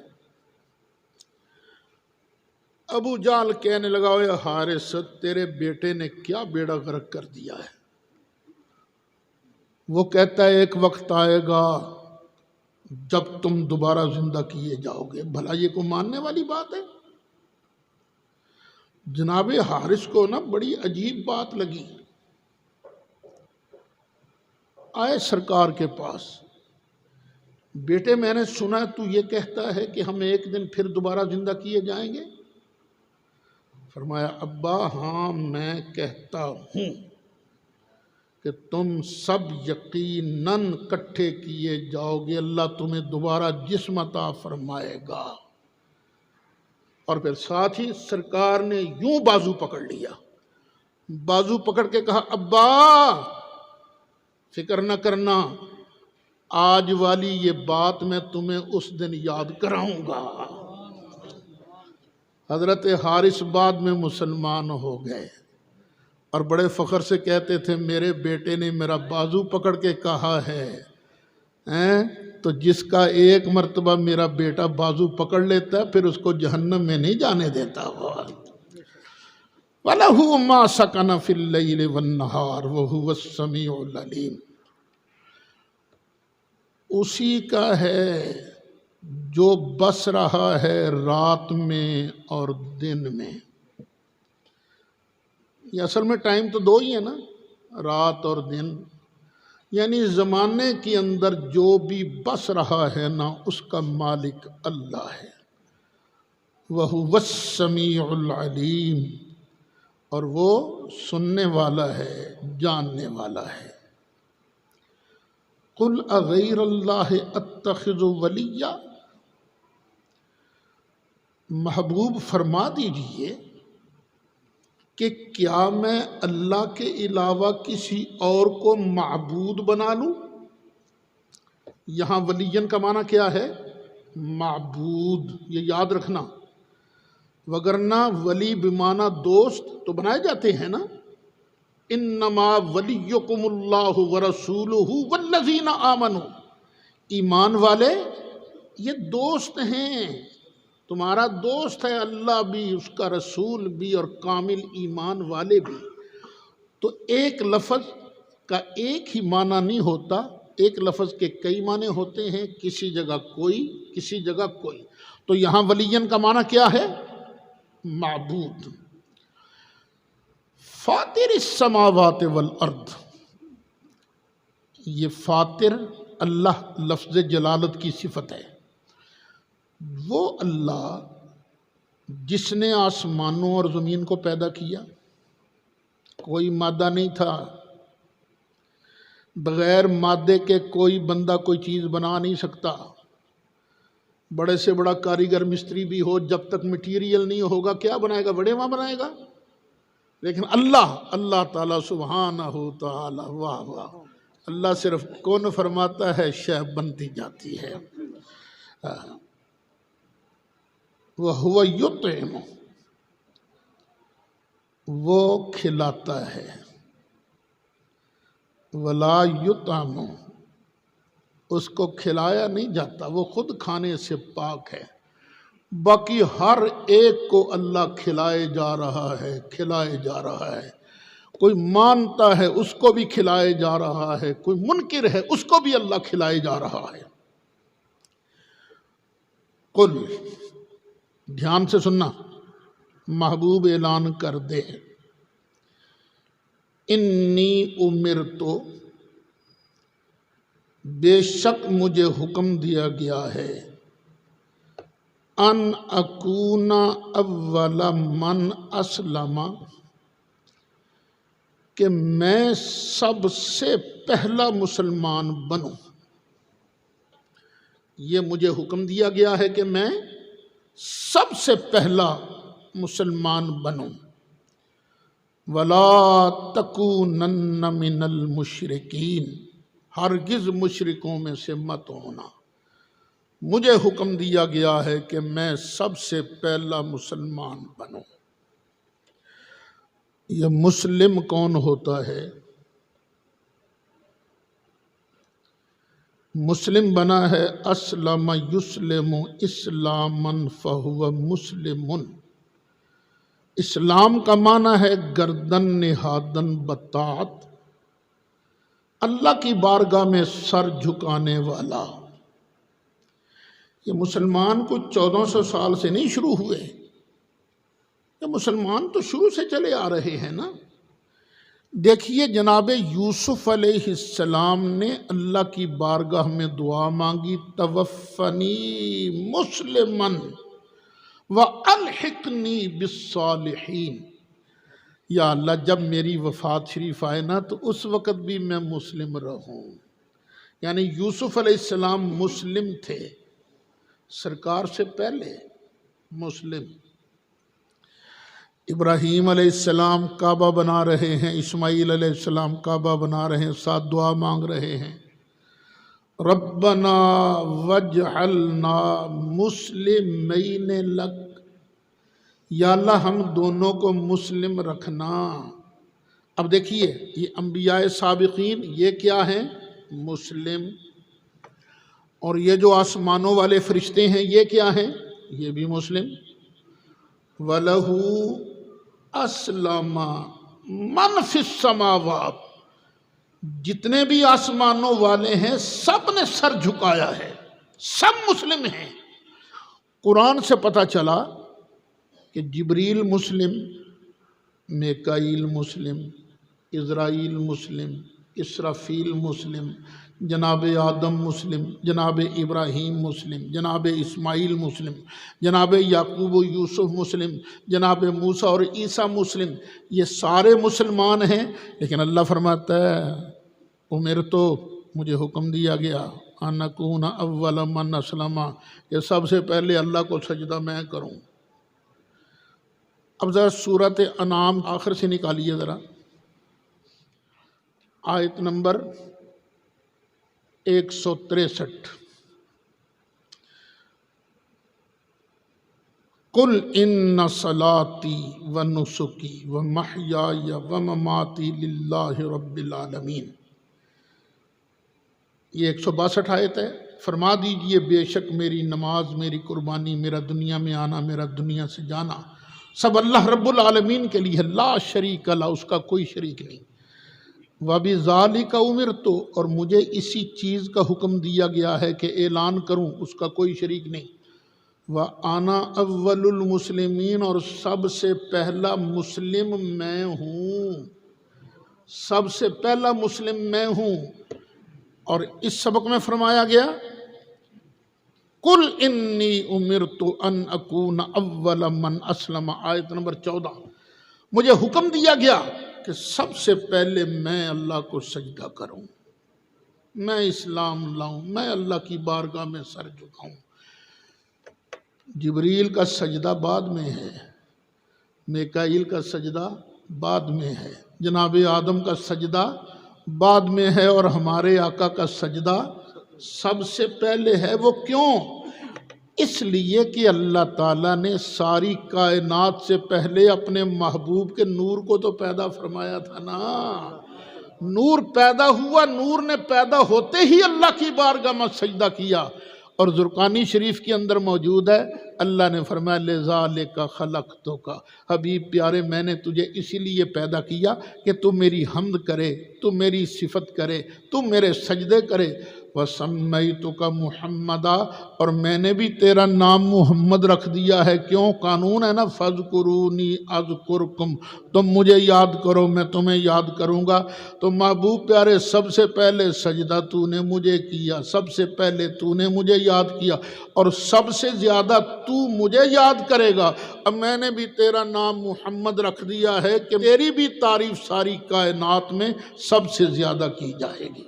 ابو جہل کہنے لگا، اے حارث، تیرے بیٹے نے کیا بیڑا غرق کر دیا ہے؟ وہ کہتا ہے ایک وقت آئے گا جب تم دوبارہ زندہ کیے جاؤ گے۔ بھلا یہ کو ماننے والی بات ہے؟ جناب حارث کو نا بڑی عجیب بات لگی، آئے سرکار کے پاس، بیٹے میں نے سنا تو یہ کہتا ہے کہ ہم ایک دن پھر دوبارہ زندہ کیے جائیں گے۔ فرمایا ابا ہاں میں کہتا ہوں کہ تم سب یقیناً کٹھے کیے جاؤ گے، اللہ تمہیں دوبارہ جسم عطا فرمائے گا۔ اور پھر ساتھ ہی سرکار نے یوں بازو پکڑ لیا، بازو پکڑ کے کہا ابا فکر نہ کرنا، آج والی یہ بات میں تمہیں اس دن یاد کراؤں گا۔ حضرت حارث بعد میں مسلمان ہو گئے اور بڑے فخر سے کہتے تھے میرے بیٹے نے میرا بازو پکڑ کے کہا ہے تو جس کا ایک مرتبہ میرا بیٹا بازو پکڑ لیتا ہے پھر اس کو جہنم میں نہیں جانے دیتا ہوا۔ وَلَهُ مَا سَكَنَ فِي اللَّيْلِ وَالنَّهَارِ وَهُوَ السَّمِيعُ الْعَلِيمُ، اسی کا ہے جو بس رہا ہے رات میں اور دن میں۔ یہ اصل میں ٹائم تو دو ہی ہے نا، رات اور دن، یعنی زمانے کے اندر جو بھی بس رہا ہے نا اس کا مالک اللہ ہے۔ وَهُوَ السَّمِيعُ الْعَلِيمُ، اور وہ سننے والا ہے، جاننے والا ہے۔ قُلْ أَغَيْرَ اللَّهِ أَتَّخِذُ وَلِيًّا، محبوب فرما دیجئے کہ کیا میں اللہ کے علاوہ کسی اور کو معبود بنا لوں؟ یہاں ولیین کا معنی کیا ہے؟ معبود، یہ یاد رکھنا، وگرنہ ولی بمعنی دوست تو بنائے جاتے ہیں نا۔ انما ولیکم اللہ ورسولہ والذین آمنوا، ایمان والے یہ دوست ہیں، تمہارا دوست ہے اللہ بھی، اس کا رسول بھی، اور کامل ایمان والے بھی۔ تو ایک لفظ کا ایک ہی معنی نہیں ہوتا، ایک لفظ کے کئی معنی ہوتے ہیں، کسی جگہ کوئی، کسی جگہ کوئی۔ تو یہاں ولین کا معنی کیا ہے؟ معبود۔ فاطر السماوات والارض، یہ فاطر اللہ لفظ جلالت کی صفت ہے۔ وہ اللہ جس نے آسمانوں اور زمین کو پیدا کیا، کوئی مادہ نہیں تھا، بغیر مادے کے کوئی بندہ کوئی چیز بنا نہیں سکتا۔ بڑے سے بڑا کاریگر مستری بھی ہو، جب تک مٹیریل نہیں ہوگا کیا بنائے گا؟ بڑے ماں بنائے گا۔ لیکن اللہ تعالیٰ سبحانہ تعالیٰ، واہ واہ، اللہ صرف کون فرماتا ہے، شے بنتی جاتی ہے۔ وَهُوَ يُطْعِمُ، وہ کھلاتا ہے، وَلَا يُطْعَمُ، اس کو کھلایا نہیں جاتا، وہ خود کھانے سے پاک ہے۔ باقی ہر ایک کو اللہ کھلائے جا رہا ہے، کھلائے جا رہا ہے۔ کوئی مانتا ہے اس کو بھی کھلائے جا رہا ہے، کوئی منکر ہے اس کو بھی اللہ کھلائے جا رہا ہے۔ قل، دھیان سے سننا، محبوب اعلان کر دے، انی امرتو، بے شک مجھے حکم دیا گیا ہے، ان اکون اول من اسلم، کہ میں سب سے پہلا مسلمان بنوں۔ یہ مجھے حکم دیا گیا ہے کہ میں سب سے پہلا مسلمان بنوں۔ وَلَا تَكُونَنَّ مِنَ الْمُشْرِكِينَ، ہرگز مشرکوں میں سے مت ہونا۔ مجھے حکم دیا گیا ہے کہ میں سب سے پہلا مسلمان بنوں۔ یہ مسلم کون ہوتا ہے؟ مسلم بنا ہے اسلم یسلم اسلاما فہو مسلم۔ اسلام کا معنی ہے گردن نہادن بطاعت، اللہ کی بارگاہ میں سر جھکانے والا۔ یہ مسلمان کو 1400 سال سے نہیں شروع ہوئے، یہ مسلمان تو شروع سے چلے آ رہے ہیں نا۔ دیکھیے جناب یوسف علیہ السلام نے اللہ کی بارگاہ میں دعا مانگی، توفنی مسلما والحقنی بالصالحین، یا اللہ جب میری وفات شریف آئے نا تو اس وقت بھی میں مسلم رہوں۔ یعنی یوسف علیہ السلام مسلم تھے، سرکار سے پہلے مسلم۔ ابراہیم علیہ السلام کعبہ بنا رہے ہیں، اسماعیل علیہ السلام کعبہ بنا رہے ہیں، ساتھ دعا مانگ رہے ہیں، ربنا وجعلنا مسلمین لک، یا اللہ ہم دونوں کو مسلم رکھنا۔ اب دیکھیے یہ انبیاء سابقین یہ کیا ہیں؟ مسلم۔ اور یہ جو آسمانوں والے فرشتے ہیں یہ کیا ہیں؟ یہ بھی مسلم۔ وَلَهُ أَسْلَمَ مَنْ فِي السَّمَاوَاتِ، جتنے بھی آسمانوں والے ہیں سب نے سر جھکایا ہے، سب مسلم ہیں۔ قرآن سے پتہ چلا کہ جبریل مسلم، میکائیل مسلم، عزرائیل مسلم، اسرافیل مسلم، جناب آدم مسلم، جناب ابراہیم مسلم، جناب اسماعیل مسلم، جناب یعقوب و یوسف مسلم، جناب موسیٰ اور عیسیٰ مسلم، یہ سارے مسلمان ہیں۔ لیکن اللہ فرماتا ہے امرتو، مجھے حکم دیا گیا، ان اکون اول من اسلم، کہ سب سے پہلے اللہ کو سجدہ میں کروں۔ اب ذرا سورۃ انعام آخر سے نکالیے ذرا، آیت نمبر 163۔ قل ان صلاتی و نسکی و محیای و مماتی للہ رب العالمین، یہ 162 آیت ہے۔ فرما دیجئے بے شک میری نماز، میری قربانی، میرا دنیا میں آنا، میرا دنیا سے جانا سب اللہ رب العالمین کے لیے، لا شریک لہ، اس کا کوئی شریک نہیں۔ وَبِذَالِكَ أُمِرْتُ، اور مجھے اسی چیز کا حکم دیا گیا ہے کہ اعلان کروں، اس کا کوئی شریک نہیں۔ وَأَنَا أَوَّلُ الْمُسْلِمِينَ، اور سب سے پہلا مسلم میں ہوں، سب سے پہلا مسلم میں ہوں۔ اور اس سبق میں فرمایا گیا قُلْ إِنِّي أُمِرْتُ أَنْ أَكُونَ أَوَّلَ مَنْ أَسْلَمَ، آیت نمبر 14۔ مجھے حکم دیا گیا کہ سب سے پہلے میں اللہ کو سجدہ کروں، میں اسلام لاؤں، میں اللہ کی بارگاہ میں سر جھکاؤں۔ جبریل کا سجدہ بعد میں ہے، میکائیل کا سجدہ بعد میں ہے، جناب آدم کا سجدہ بعد میں ہے، اور ہمارے آقا کا سجدہ سب سے پہلے ہے۔ وہ کیوں؟ اس لیے کہ اللہ تعالیٰ نے ساری کائنات سے پہلے اپنے محبوب کے نور کو تو پیدا فرمایا تھا نا۔ نور پیدا ہوا، نور نے پیدا ہوتے ہی اللہ کی بارگاہ میں سجدہ کیا۔ اور زرقانی شریف کے اندر موجود ہے، اللہ نے فرمایا لِذَالِكَ خَلَقْتُكَ، حبیب پیارے میں نے تجھے اسی لیے پیدا کیا کہ تو میری حمد کرے، تو میری صفت کرے، تو میرے سجدے کرے۔ وَسَمَّيْتُكَ مُحَمَّدًا، اور میں نے بھی تیرا نام محمد رکھ دیا ہے۔ کیوں؟ قانون ہے نا، فَاذْكُرُونِي أَذْكُرْكُمْ، تم مجھے یاد کرو میں تمہیں یاد کروں گا۔ تو محبوب پیارے سب سے پہلے سجدہ تو نے مجھے کیا، سب سے پہلے تو نے مجھے یاد کیا، اور سب سے زیادہ تو مجھے یاد کرے گا۔ اب میں نے بھی تیرا نام محمد رکھ دیا ہے کہ تیری بھی تعریف ساری کائنات میں سب سے زیادہ کی جائے گی۔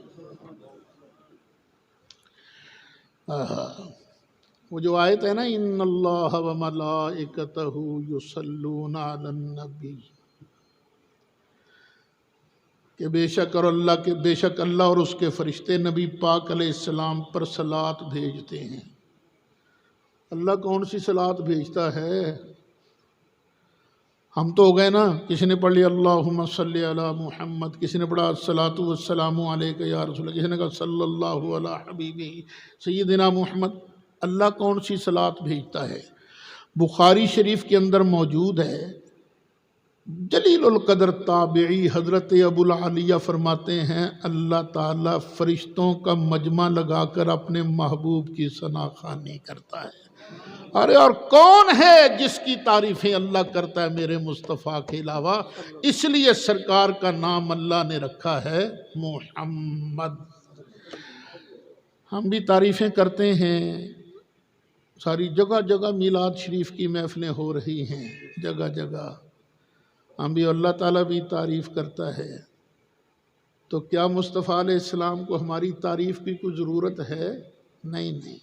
وہ جو آیت ہے نا، ان اللہ وملائکتہ یصلون علی النبی، کہ بے شک اللہ اور اس کے فرشتے نبی پاک علیہ السلام پر صلوات بھیجتے ہیں۔ اللہ کون سی صلوات بھیجتا ہے؟ ہم تو ہو گئے نا، کسی نے پڑھ لیا اللہم صلی علی محمد، کسی نے پڑھا الصلاۃ والسلام علیک یا رسول اللہ، کسی نے کہا صلی اللہ علی حبیبہ سیدنا محمد۔ اللہ کون سی صلوات بھیجتا ہے؟ بخاری شریف کے اندر موجود ہے، جلیل القدر تابعی حضرت ابو العالیہ فرماتے ہیں اللہ تعالیٰ فرشتوں کا مجمع لگا کر اپنے محبوب کی ثنا خوانی کرتا ہے۔ ارے اور کون ہے جس کی تعریفیں اللہ کرتا ہے میرے مصطفیٰ کے علاوہ؟ اس لیے سرکار کا نام اللہ نے رکھا ہے محمد۔ ہم بھی تعریفیں کرتے ہیں، ساری جگہ جگہ میلاد شریف کی محفلیں ہو رہی ہیں، جگہ جگہ ہم بھی، اللہ تعالیٰ بھی تعریف کرتا ہے۔ تو کیا مصطفیٰ علیہ السلام کو ہماری تعریف کی کوئی ضرورت ہے؟ نہیں،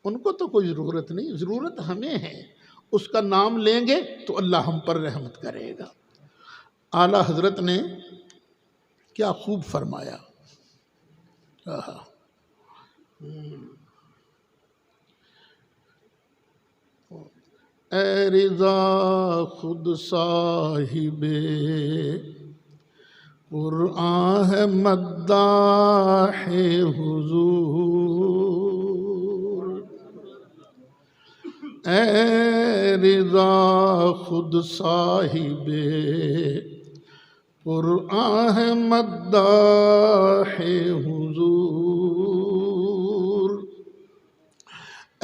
ان کو تو کوئی ضرورت نہیں، ضرورت ہمیں ہے۔ اس کا نام لیں گے تو اللہ ہم پر رحمت کرے گا۔ اعلیٰ حضرت نے کیا خوب فرمایا، اے رضا خود صاحب قرآن ہے مداح حضور، اے رضا خود صاحب قرآن ہے مداح حضور،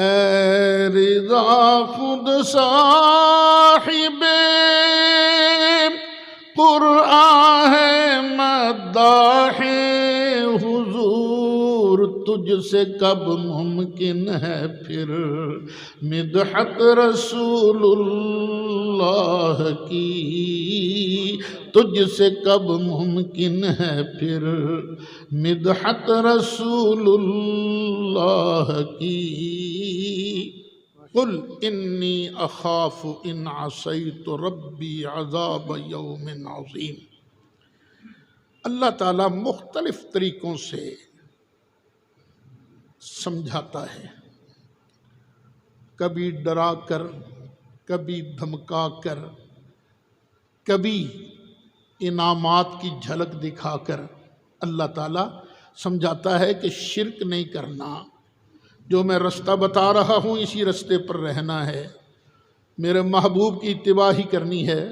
اے رضا خود صاحب قرآن ہے مداح حضور، تجھ سے کب ممکن ہے پھر مدحت رسول اللہ کی، تجھ سے کب ممکن ہے پھر مدحت رسول اللہ کی۔ قل انی اخاف ان عصیت ربی عذاب یوم عظیم۔ اللہ تعالیٰ مختلف طریقوں سے سمجھاتا ہے، کبھی ڈرا کر، کبھی دھمکا کر، کبھی انعامات کی جھلک دکھا کر اللہ تعالیٰ سمجھاتا ہے کہ شرک نہیں کرنا، جو میں رستہ بتا رہا ہوں اسی رستے پر رہنا ہے، میرے محبوب کی اتباع ہی کرنی ہے۔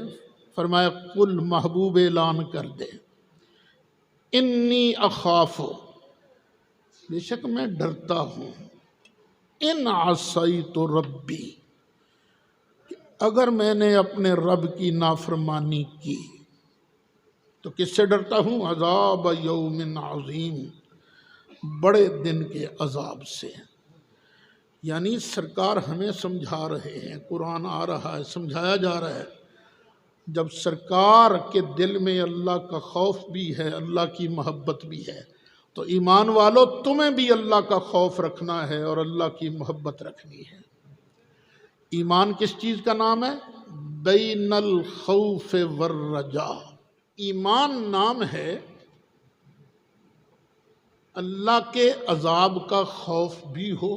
فرمایا قل، محبوب اعلان کر دے، انی اخاف، بے شک میں ڈرتا ہوں، ان عصیت ربی، اگر میں نے اپنے رب کی نافرمانی کی تو کس سے ڈرتا ہوں؟ عذاب یوم عظیم، بڑے دن کے عذاب سے۔ یعنی سرکار ہمیں سمجھا رہے ہیں، قرآن آ رہا ہے، سمجھایا جا رہا ہے، جب سرکار کے دل میں اللہ کا خوف بھی ہے، اللہ کی محبت بھی ہے، تو ایمان والو تمہیں بھی اللہ کا خوف رکھنا ہے اور اللہ کی محبت رکھنی ہے۔ ایمان کس چیز کا نام ہے؟ بین الخوف والرجاء۔ ایمان نام ہے اللہ کے عذاب کا خوف بھی ہو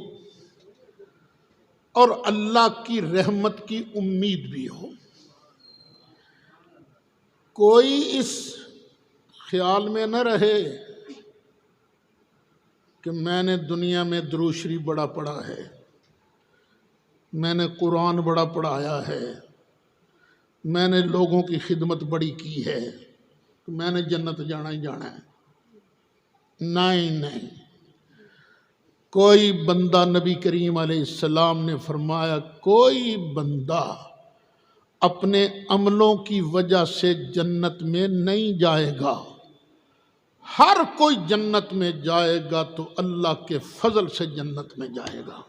اور اللہ کی رحمت کی امید بھی ہو۔ کوئی اس خیال میں نہ رہے کہ میں نے دنیا میں درود شریف بڑا پڑھا ہے، میں نے قرآن بڑا پڑھایا ہے، میں نے لوگوں کی خدمت بڑی کی ہے، میں نے جنت جانا ہی جانا ہے۔ نہیں، کوئی بندہ، نبی کریم علیہ السلام نے فرمایا کوئی بندہ اپنے عملوں کی وجہ سے جنت میں نہیں جائے گا، ہر کوئی جنت میں جائے گا تو اللہ کے فضل سے جنت میں جائے گا۔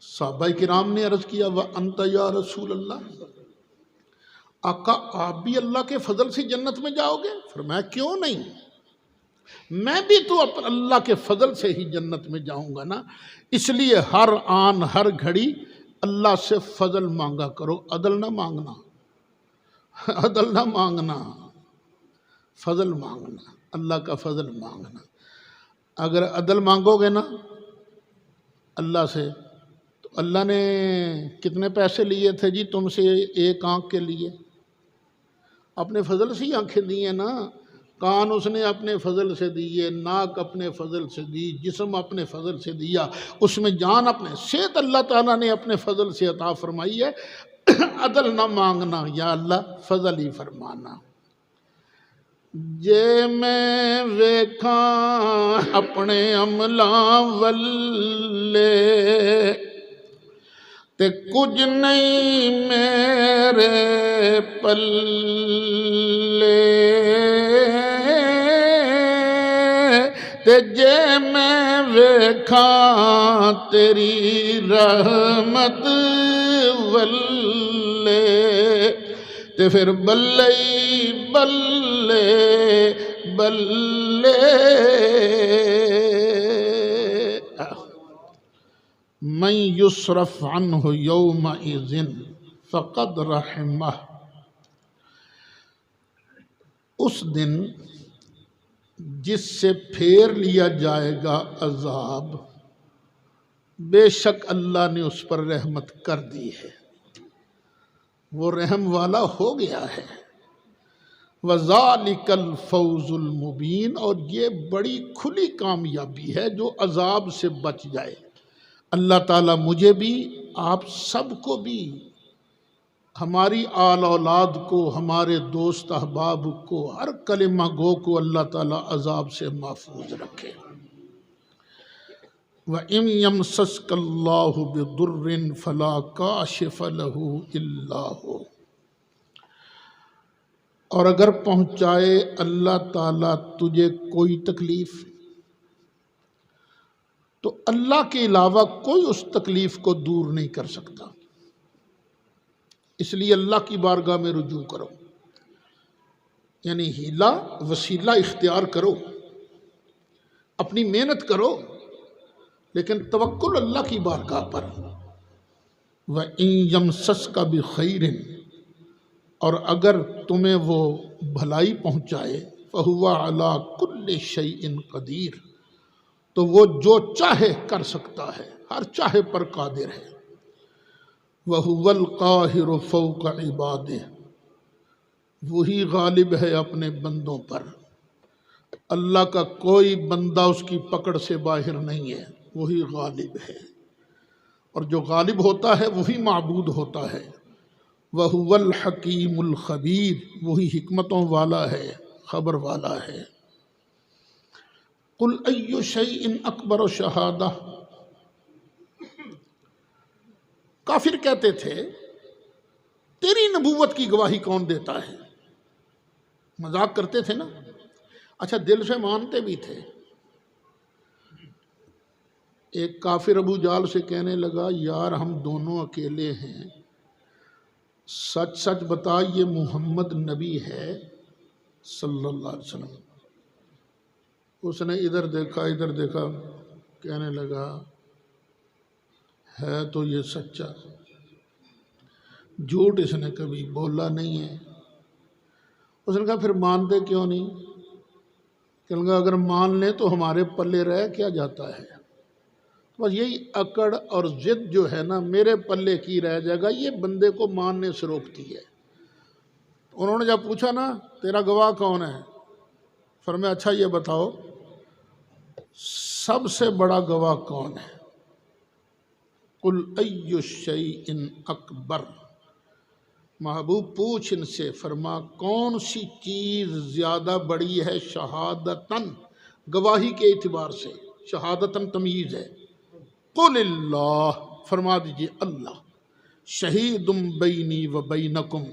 صحابہ کرام نے عرض کیا وَأَنْتَ یا رسول اللہ، آقا آپ بھی اللہ کے فضل سے جنت میں جاؤ گے؟ فرمایا کیوں نہیں، میں بھی تو اللہ کے فضل سے ہی جنت میں جاؤں گا نا۔ اس لیے ہر آن ہر گھڑی اللہ سے فضل مانگا کرو، عدل نہ مانگنا، عدل نہ مانگنا، فضل مانگنا، اللہ کا فضل مانگنا۔ اگر عدل مانگو گے نا اللہ سے، تو اللہ نے کتنے پیسے لیے تھے جی تم سے ایک آنکھ کے لیے؟ اپنے فضل سے ہی آنکھیں دی ہیں نا، کان اس نے اپنے فضل سے دیے، ناک اپنے فضل سے دی، جسم اپنے فضل سے دیا، اس میں جان اپنے، صحت اللہ تعالیٰ نے اپنے فضل سے عطا فرمائی ہے۔ عدل نہ مانگنا، یا اللہ فضل ہی فرمانا۔ جے میں ویکھاں اپنے عملاں ولے تے کچھ نہیں میرے پلے، تے جے میں ویکھاں تیری رحمت ولے تے پھر بلے بلے بلے، من یصرف عنہ یومئذ فقد رحمہ، اس دن جس سے پھیر لیا جائے گا عذاب، بے شک اللہ نے اس پر رحمت کر دی ہے، وہ رحم والا ہو گیا ہے۔ وَذَلِكَ الْفَوْزُ الْمُبِينُ، اور یہ بڑی کھلی کامیابی ہے جو عذاب سے بچ جائے۔ اللہ تعالیٰ مجھے بھی، آپ سب کو بھی، ہماری آل اولاد کو، ہمارے دوست احباب کو، ہر کلمہ گو کو اللہ تعالیٰ عذاب سے محفوظ رکھے۔ وَإِن يَمْسَسْكَ اللَّهُ بِضُرٍّ فَلَا كَاشِفَ لَهُ إِلَّا هُوَ، اور اگر پہنچائے اللہ تعالیٰ تجھے کوئی تکلیف تو اللہ کے علاوہ کوئی اس تکلیف کو دور نہیں کر سکتا، اس لیے اللہ کی بارگاہ میں رجوع کرو، یعنی ہیلہ وسیلہ اختیار کرو، اپنی محنت کرو، لیکن توکل اللہ کی بارگاہ پر۔ وَإِن يَمْسَسْكَ بِخَيْرٍ، اور اگر تمہیں وہ بھلائی پہنچائے، فَهُوَ عَلَى كُلِّ شَيْءٍ قَدِيرٌ، تو وہ جو چاہے کر سکتا ہے، ہر چاہے پر قادر ہے۔ وَهُوَ الْقَاهِرُ فَوْقَ عِبَادِهِ، وہی غالب ہے اپنے بندوں پر۔ اللہ کا کوئی بندہ اس کی پکڑ سے باہر نہیں ہے، وہی غالب ہے، اور جو غالب ہوتا ہے وہی معبود ہوتا ہے۔ وَهُوَ الْحَكِيمُ الْخَبِيرُ، وہی حکمتوں والا ہے، خبر والا ہے۔ قُلْ أَيُّ شَيْءٍ أَكْبَرُ شَهَادَةً، کافر کہتے تھے تیری نبوت کی گواہی کون دیتا ہے؟ مذاق کرتے تھے نا، اچھا دل سے مانتے بھی تھے۔ ایک کافر ابو جال سے کہنے لگا یار ہم دونوں اکیلے ہیں، سچ سچ بتا یہ محمد نبی ہے صلی اللہ علیہ وسلم۔ اس نے ادھر دیکھا ادھر دیکھا، کہنے لگا ہے تو یہ سچا، جھوٹ اس نے کبھی بولا نہیں ہے۔ اس نے کہا پھر مانتے کیوں نہیں؟ کہنے لگا اگر مان لیں تو ہمارے پلے رہ کیا جاتا ہے، بس یہی اکڑ اور ضد جو ہے نا میرے پلے کی رہ جائے گا، یہ بندے کو ماننے سے روکتی ہے۔ انہوں نے جب پوچھا نا تیرا گواہ کون ہے، فرمایا اچھا یہ بتاؤ سب سے بڑا گواہ کون ہے؟ قُلْ أَيُّ شَيْءٍ أَكْبَرُ، محبوب پوچھ ان سے، فرما کون سی چیز زیادہ بڑی ہے شہادتاً، گواہی کے اعتبار سے، شہادتاً تمییز ہے۔ قُلِ اللہ، فرما دیجئے اللہ، شہید بینی و بینکم،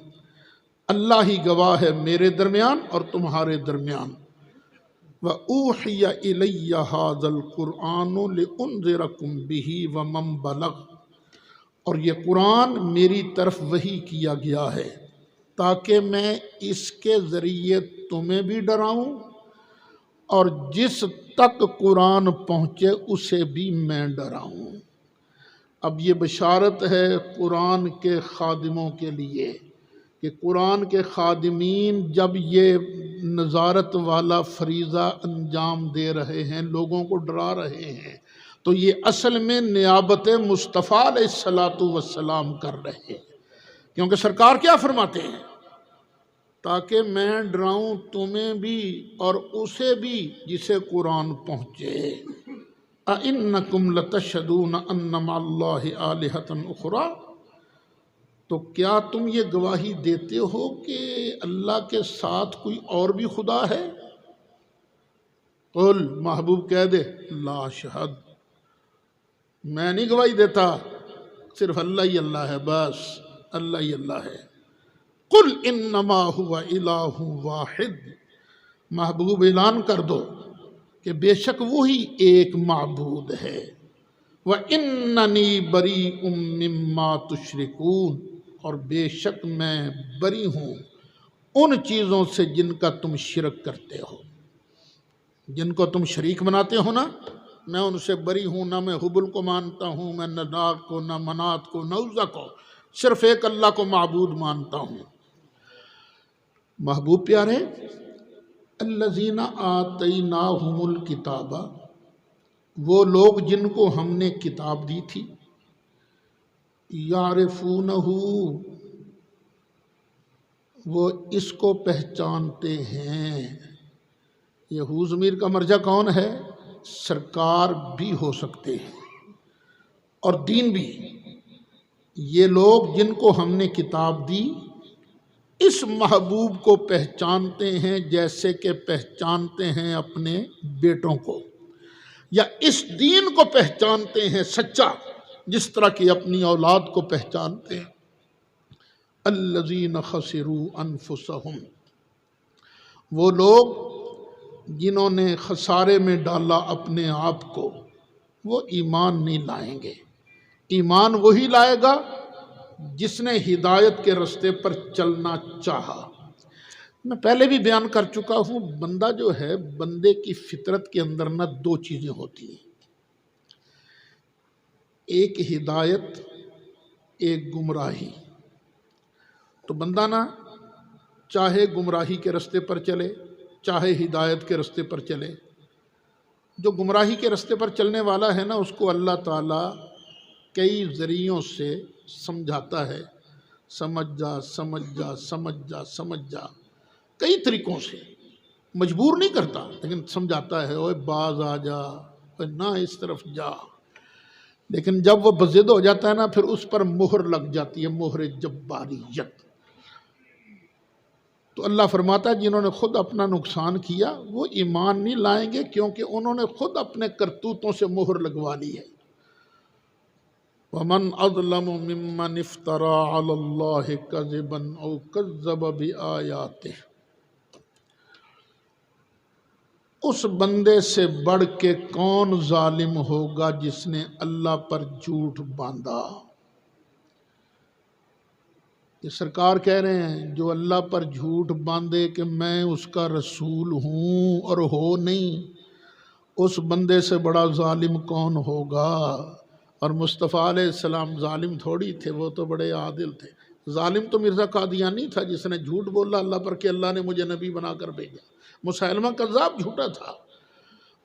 اللہ ہی گواہ ہے میرے درمیان اور تمہارے درمیان۔ وَأُوحِيَ إِلَيَّ هَذَا الْقُرْآنُ لِأُنذِرَكُم بِهِ وَمَن بَلَغَ، اور یہ قرآن میری طرف وحی کیا گیا ہے تاکہ میں اس کے ذریعے تمہیں بھی ڈراؤں اور جس تک قرآن پہنچے اسے بھی میں ڈراؤں۔ اب یہ بشارت ہے قرآن کے خادموں کے لیے کہ قرآن کے خادمین جب یہ نظارت والا فریضہ انجام دے رہے ہیں، لوگوں کو ڈرا رہے ہیں، تو یہ اصل میں نیابت مصطفیٰ علیہ السلام کر رہے ہیں، کیونکہ سرکار کیا فرماتے ہیں؟ تاکہ میں ڈراؤں تمہیں بھی اور اسے بھی جسے قرآن پہنچے۔ اَإِنَّكُمْ لَتَشْهَدُونَ أَنَّ مَعَ اللَّهِ آلِهَةً أُخْرَىٰ، تو کیا تم یہ گواہی دیتے ہو کہ اللہ کے ساتھ کوئی اور بھی خدا ہے؟ قل، محبوب کہہ دے لا اشہد، میں نہیں گواہی دیتا، صرف اللہ ہی اللہ ہے، بس اللہ ہی اللہ ہے۔ قل انما هو الہ واحد، محبوب اعلان کر دو کہ بے شک وہی ایک معبود ہے۔ وَإِنَّنِي بَرِيءٌ مِّمَّا تُشْرِكُونَ، اور بے شک میں بری ہوں ان چیزوں سے جن کا تم شرک کرتے ہو، جن کو تم شریک بناتے ہو نا، میں ان سے بری ہوں، نہ میں حبل کو مانتا ہوں، میں نہ ناگ کو، نہ منات کو، نہ عزا کو، صرف ایک اللہ کو معبود مانتا ہوں۔ محبوب پیارے، الذین آتیناہم الکتاب، وہ لوگ جن کو ہم نے کتاب دی تھی، یعرفونہ، وہ اس کو پہچانتے ہیں۔ یہ ہو ضمیر کا مرجع کون ہے؟ سرکار بھی ہو سکتے ہیں اور دین بھی۔ یہ لوگ جن کو ہم نے کتاب دی اس محبوب کو پہچانتے ہیں جیسے کہ پہچانتے ہیں اپنے بیٹوں کو، یا اس دین کو پہچانتے ہیں سچا جس طرح کہ اپنی اولاد کو پہچانتے ہیں۔ الذین خسروا انفسہم، وہ لوگ جنہوں نے خسارے میں ڈالا اپنے آپ کو، وہ ایمان نہیں لائیں گے۔ ایمان وہی لائے گا جس نے ہدایت کے رستے پر چلنا چاہا۔ میں پہلے بھی بیان کر چکا ہوں، بندہ جو ہے، بندے کی فطرت کے اندر نہ دو چیزیں ہوتی ہیں، ایک ہدایت، ایک گمراہی۔ تو بندہ نہ چاہے گمراہی کے رستے پر چلے، چاہے ہدایت کے رستے پر چلے۔ جو گمراہی کے رستے پر چلنے والا ہے نا، اس کو اللہ تعالیٰ کئی ذریعوں سے سمجھاتا ہے، سمجھ جا سمجھ جا سمجھ جا سمجھ جا، کئی طریقوں سے۔ مجبور نہیں کرتا لیکن سمجھاتا ہے اوے باز آ جا، اوے نہ اس طرف جا، لیکن جب وہ بضد ہو جاتا ہے نا پھر اس پر مہر لگ جاتی ہے، مہر جباریت۔ تو اللہ فرماتا ہے جنہوں نے خود اپنا نقصان کیا وہ ایمان نہیں لائیں گے، کیونکہ انہوں نے خود اپنے کرتوتوں سے مہر لگوا لی ہے۔ وَمَنْ أَظْلَمُ مِمَّنِ افْتَرَىٰ عَلَى اللَّهِ كَذِبًا أَوْ كَذَّبَ بِآيَاتِهِ، اس بندے سے بڑھ کے کون ظالم ہوگا جس نے اللہ پر جھوٹ باندھا۔ یہ سرکار کہہ رہے ہیں جو اللہ پر جھوٹ باندھے کہ میں اس کا رسول ہوں اور ہو نہیں، اس بندے سے بڑا ظالم کون ہوگا۔ اور مصطفیٰ علیہ السلام ظالم تھوڑی تھے، وہ تو بڑے عادل تھے۔ ظالم تو مرزا قادیانی تھا جس نے جھوٹ بولا اللہ پر کہ اللہ نے مجھے نبی بنا کر بھیجا۔ مسیلمہ کذاب جھوٹا تھا۔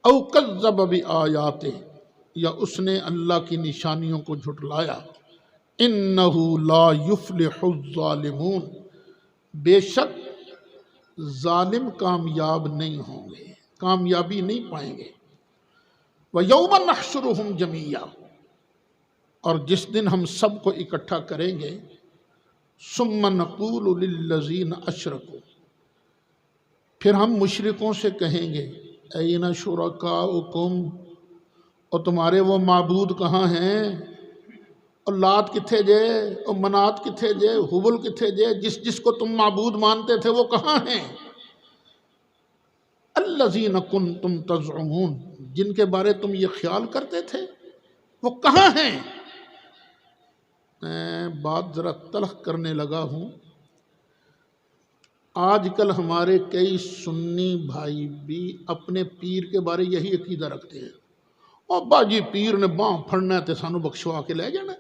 او کذب بآیاتہ، یا اس نے اللہ کی نشانیوں کو جھٹلایا۔ انہ لا یفلح الظالمون، بے شک ظالم کامیاب نہیں ہوں گے، کامیابی نہیں پائیں گے۔ وَيَوْمَ نَحْشُرُهُمْ جَمِيعًا، اور جس دن ہم سب کو اکٹھا کریں گے۔ ثُمَّ نَقُولُ لِلَّذِينَ أَشْرَكُوا، پھر ہم مشرکوں سے کہیں گے اَيْنَ شُرَكَاؤُكُمْ، اور تمہارے وہ معبود کہاں ہیں؟ اور لات کتھے جے، اور منات کتھے جے، حبل کتھے جے، جس کو تم معبود مانتے تھے وہ کہاں ہیں؟ الَّذِينَ كُنْتُمْ تَزْعُمُونَ، جن کے بارے تم یہ خیال کرتے تھے وہ کہاں ہیں؟ میں بات ذرا تلخ کرنے لگا ہوں۔ آج کل ہمارے کئی سنی بھائی بھی اپنے پیر کے بارے یہی عقیدہ رکھتے ہیں، اور باجی پیر نے باں پھڑنا ہے تے سانو بخشوا کے لے جانا،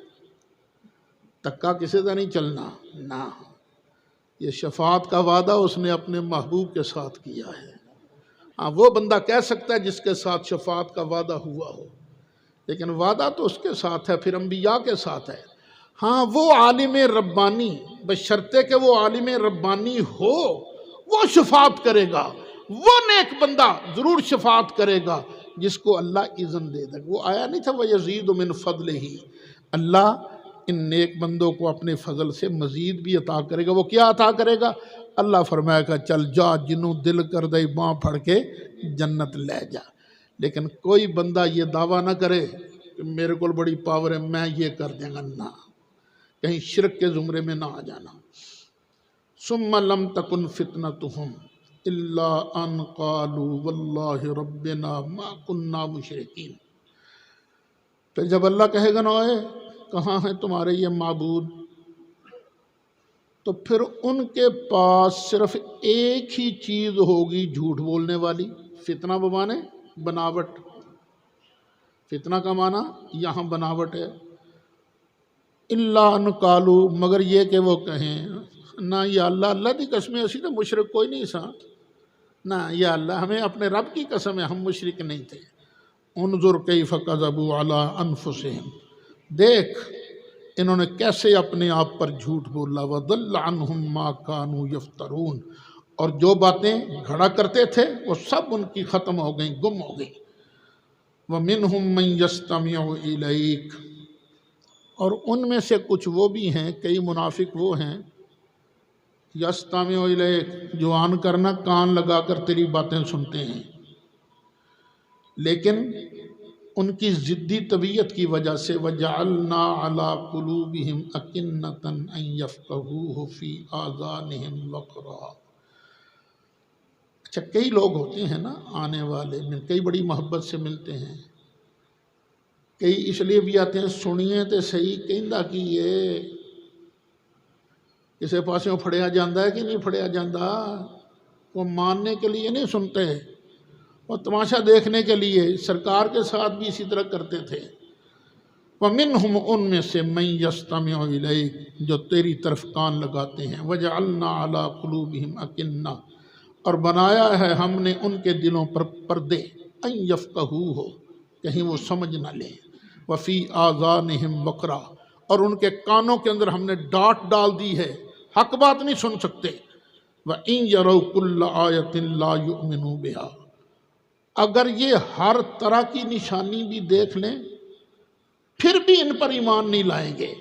تکا کسی دا نہیں چلنا۔ نہ، یہ شفاعت کا وعدہ اس نے اپنے محبوب کے ساتھ کیا ہے۔ ہاں وہ بندہ کہہ سکتا ہے جس کے ساتھ شفاعت کا وعدہ ہوا ہو، لیکن وعدہ تو اس کے ساتھ ہے، پھر انبیاء کے ساتھ ہے۔ ہاں وہ عالم ربانی، بشرطے کہ وہ عالم ربانی ہو، وہ شفاعت کرے گا، وہ نیک بندہ ضرور شفاعت کرے گا جس کو اللہ اذن دے دے۔ وہ آیا نہیں تھا وَيَزِيدُ مِنْ فَضْلِهِ، اللہ ان نیک بندوں کو اپنے فضل سے مزید بھی عطا کرے گا۔ وہ کیا عطا کرے گا؟ اللہ فرمائے گا چل جا جنوں دل کر دے باں پھڑ کے جنت لے جا۔ لیکن کوئی بندہ یہ دعویٰ نہ کرے کہ میرے کو بڑی پاور ہے میں یہ کر دیں گا، نہ، کہیں شرک کے زمرے میں نہ آ جانا۔ ثم لم تکن فتنتہم الا ان قالوا واللہ ربنا ما کننا مشرکین، پھر جب اللہ کہے گا نا اے کہاں ہیں تمہارے یہ معبود، تو پھر ان کے پاس صرف ایک ہی چیز ہوگی جھوٹ بولنے والی۔ فتنہ بمانے بناوٹ، فتنہ کا معنی یہاں بناوٹ ہے۔ اللہ ان قالو، مگر یہ کہ وہ کہیں نہ یا اللہ، اللہ کی قسم ہے اسی تو مشرک کوئی نہیں سا، نہ یا اللہ ہمیں اپنے رب کی قسم ہے ہم مشرک نہیں تھے۔ انظر کیف کذبوا علی انفسہم، دیکھ انہوں نے کیسے اپنے آپ پر جھوٹ بولا۔ وضل عنہم ما کانوا یفترون، اور جو باتیں گھڑا کرتے تھے وہ سب ان کی ختم ہو گئیں، گم ہو گئیں۔ ومنہم من یستمع الیک، اور ان میں سے کچھ وہ بھی ہیں، کئی منافق وہ ہیں، یستمع الیک، جو آن کرنا کان لگا کر تیری باتیں سنتے ہیں، لیکن ان کی ضدی طبیعت کی وجہ سے وَجَعَلْنَا عَلَىٰ قُلُوبِهِمْ أَكِنَّةً أَن يَفْقَهُوهُ فِي آذَانِهِمْ وَقْرًا۔ اچھا کئی لوگ ہوتے ہیں نا آنے والے میں، کئی بڑی محبت سے ملتے ہیں، کئی اس لیے بھی آتے ہیں سنیے تے صحیح کہندا کی یہ کسے پاسوں پھڑیا جاندہ ہے کہ نہیں پھڑیا جاندہ، وہ ماننے کے لیے نہیں سنتے، وہ تماشا دیکھنے کے لیے۔ سرکار کے ساتھ بھی اسی طرح کرتے تھے۔ وَمِنْهُمْ، ان میں سے مَن يَسْتَمِعُ إِلَيْكَ، جو تیری طرف کان لگاتے ہیں۔ وَجَعَلْنَا عَلَىٰ قُلُوبِهِمْ أَكِنَّةً، اور بنایا ہے ہم نے ان کے دلوں پر پردے، أَن يَفْقَهُوهُ، کہیں وہ سمجھ نہ لیں۔ وَفِي آذَانِهِمْ وَقْرًا، اور ان کے کانوں کے اندر ہم نے ڈانٹ ڈال دی ہے، حق بات نہیں سن سکتے۔ وَإِن يَرَوْا كُلَّ آيَةٍ لَا يُؤْمِنُوا بِهَا، اگر یہ ہر طرح کی نشانی بھی دیکھ لیں پھر بھی ان پر ایمان نہیں لائیں گے۔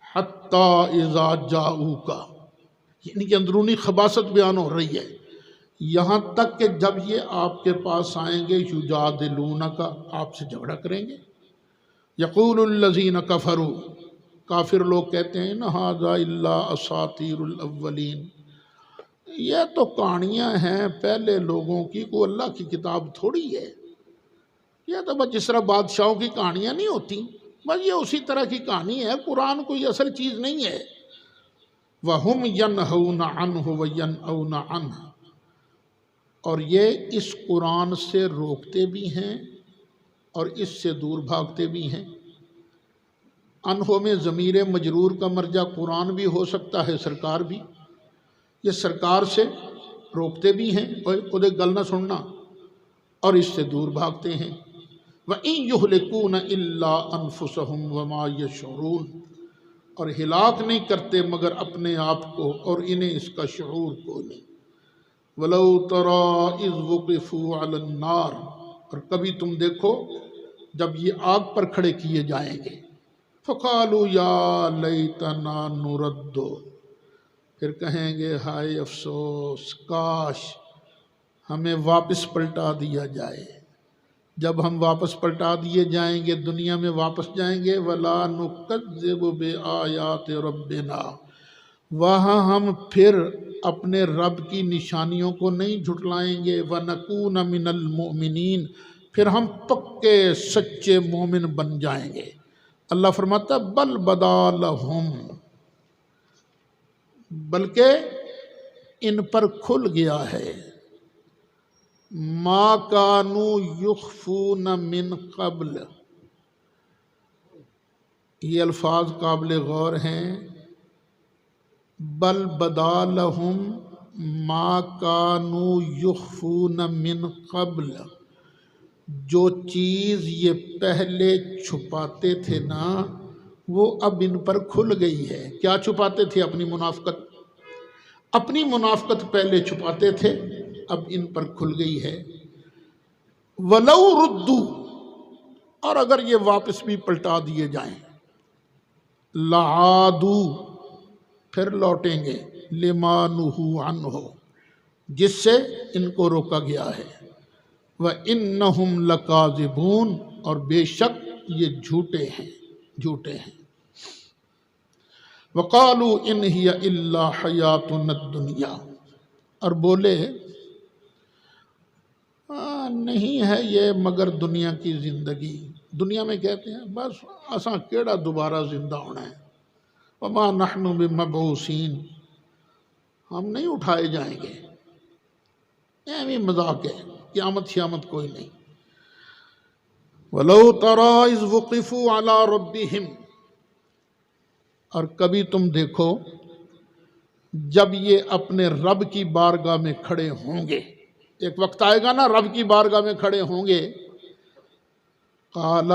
حَتَّى إِذَا جَاءُوكَ، یعنی کہ اندرونی خباثت بیان ہو رہی ہے، یہاں تک کہ جب یہ آپ کے پاس آئیں گے یجادلونک، آپ سے جھگڑا کریں گے۔ یقول الذین کفروا، کافر لوگ کہتے ہیں ان ھذا الا اساطیر الاولین، یہ تو کہانیاں ہیں پہلے لوگوں کی، کوئی اللہ کی کتاب تھوڑی ہے، یہ تو بس جس طرح بادشاہوں کی کہانیاں نہیں ہوتی، بس یہ اسی طرح کی کہانی ہے، قرآن کوئی اصل چیز نہیں ہے۔ وَهُمْ يَنْهَوْنَ عَنْهُ وَيَنْأَوْنَ عَنْهُ، اور یہ اس قرآن سے روکتے بھی ہیں اور اس سے دور بھاگتے بھی ہیں۔ انہو میں ضمیر مجرور کا مرجع قرآن بھی ہو سکتا ہے، سرکار بھی، یہ سرکار سے روکتے بھی ہیں اور گل نہ سننا، اور اس سے دور بھاگتے ہیں۔ وَإِن يُهْلِكُونَ إِلَّا أَنفُسَهُمْ وَمَا يَشْعُرُونَ، اور ہلاک نہیں کرتے مگر اپنے آپ کو، اور انہیں اس کا شعور کو نہیں۔ وَلَوْ تَرَىٰ إِذْ وُقِفُوا عَلَى النَّارِ، اور کبھی تم دیکھو جب یہ آگ پر کھڑے کیے جائیں گے۔ فَقَالُوا يَا لَيْتَنَا نُرَدُّ، پھر کہیں گے ہائے افسوس، کاش ہمیں واپس پلٹا دیا جائے۔ جب ہم واپس پلٹا دیے جائیں گے، دنیا میں واپس جائیں گے، وَلَا نُكَذِّبُ بِآيَاتِ رَبِّنَا، وہاں ہم پھر اپنے رب کی نشانیوں کو نہیں جھٹلائیں گے، وَنَكُونَ مِنَ الْمُؤْمِنِينَ، پھر ہم پکے سچے مومن بن جائیں گے۔ اللہ فرماتا ہے بل بدا لہم، بلکہ ان پر کھل گیا ہے، ما کانوا یخفون من قبل، یہ الفاظ قابل غور ہیں۔ بل بدا لہم ما کانوا یخفون من قبل، جو چیز یہ پہلے چھپاتے تھے نا وہ اب ان پر کھل گئی ہے۔ کیا چھپاتے تھے؟ اپنی منافقت، اپنی منافقت پہلے چھپاتے تھے، اب ان پر کھل گئی ہے۔ وَلَوْ رُدُّوا، اور اگر یہ واپس بھی پلٹا دیے جائیں، لَعَادُوا، پھر لوٹیں گے، لِمَا نُهُوا عَنْهُ، جس سے ان کو روکا گیا ہے۔ وَإِنَّهُمْ لَكَاذِبُونَ، اور بے شک یہ جھوٹے ہیں، جھوٹے ہیں۔ وَقَالُوا إِنْ هِيَ إِلَّا حَيَاتُنَا الدُّنْيَا، اور بولے نہیں ہے یہ مگر دنیا کی زندگی، دنیا میں کہتے ہیں بس اساں کیڑا دوبارہ زندہ ہونا ہے، وَمَا نَحْنُ بِمَبْعُوثِينَ، ہم نہیں اٹھائے جائیں گے، ایویں مذاق ہے، قیامت شیامت کوئی نہیں۔ وَلَوْ تَرَىٰ إِذْ وُقِفُوا عَلَىٰ رَبِّهِمْ، اور کبھی تم دیکھو جب یہ اپنے رب کی بارگاہ میں کھڑے ہوں گے، ایک وقت آئے گا نا رب کی بارگاہ میں کھڑے ہوں گے۔ قَالَ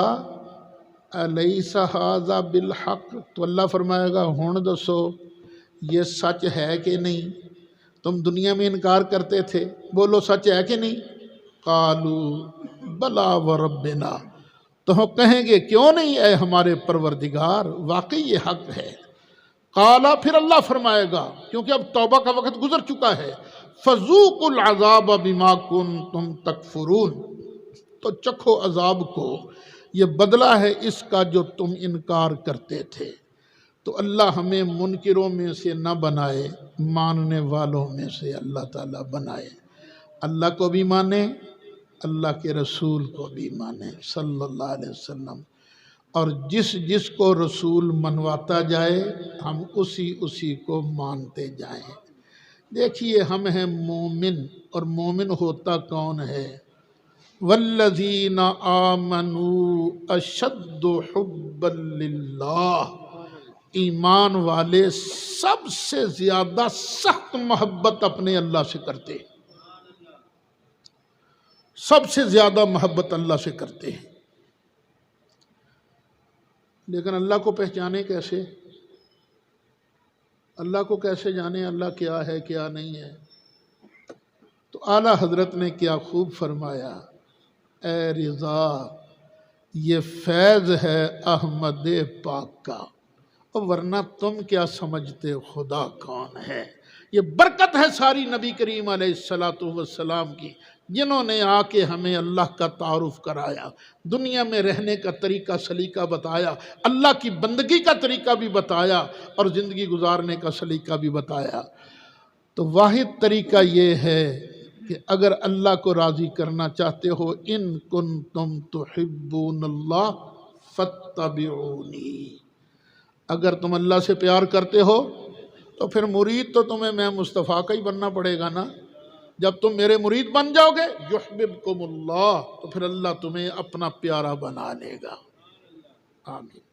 أَلَيْسَ هَٰذَا بِالْحَقِّ، تو اللہ فرمائے گا ہن دسو یہ سچ ہے کہ نہیں؟ تم دنیا میں انکار کرتے تھے، بولو سچ ہے کہ نہیں؟ قَالُوا بَلَىٰ وَرَبِّنَا، تو ہم کہیں گے کیوں نہیں اے ہمارے پروردگار، واقعی یہ حق ہے۔ قَالَ، پھر اللہ فرمائے گا، کیونکہ اب توبہ کا وقت گزر چکا ہے، فَذُوقُوا الْعَذَابَ بِمَا كُنتُمْ تَكْفُرُونَ، تو چکھو عذاب کو، یہ بدلہ ہے اس کا جو تم انکار کرتے تھے۔ تو اللہ ہمیں منکروں میں سے نہ بنائے، ماننے والوں میں سے اللہ تعالیٰ بنائے، اللہ کو بھی مانے، اللہ کے رسول کو بھی مانے صلی اللہ علیہ وسلم، اور جس جس کو رسول منواتا جائے ہم اسی کو مانتے جائیں۔ دیکھیے ہم ہیں مومن، اور مومن ہوتا کون ہے؟ والذین آمنوا اشد حبا للہ، ایمان والے سب سے زیادہ سخت محبت اپنے اللہ سے کرتے ہیں، سب سے زیادہ محبت اللہ سے کرتے ہیں۔ لیکن اللہ کو پہچانے کیسے؟ اللہ کو کیسے جانے اللہ کیا ہے کیا نہیں ہے؟ تو اعلیٰ حضرت نے کیا خوب فرمایا، اے رضا یہ فیض ہے احمد پاک کا، اور ورنہ تم کیا سمجھتے خدا کون ہے؟ یہ برکت ہے ساری نبی کریم علیہ السلام کی، جنہوں نے آ کے ہمیں اللہ کا تعارف کرایا، دنیا میں رہنے کا طریقہ سلیقہ بتایا، اللہ کی بندگی کا طریقہ بھی بتایا، اور زندگی گزارنے کا سلیقہ بھی بتایا۔ تو واحد طریقہ یہ ہے کہ اگر اللہ کو راضی کرنا چاہتے ہو، ان کنتم تحبون اللہ فاتبعونی، اگر تم اللہ سے پیار کرتے ہو تو پھر مرید تو تمہیں میں مصطفیٰ کا ہی بننا پڑے گا نا۔ جب تم میرے مرید بن جاؤ گے یحببکم اللہ، تو پھر اللہ تمہیں اپنا پیارا بنا لے گا۔ آمین۔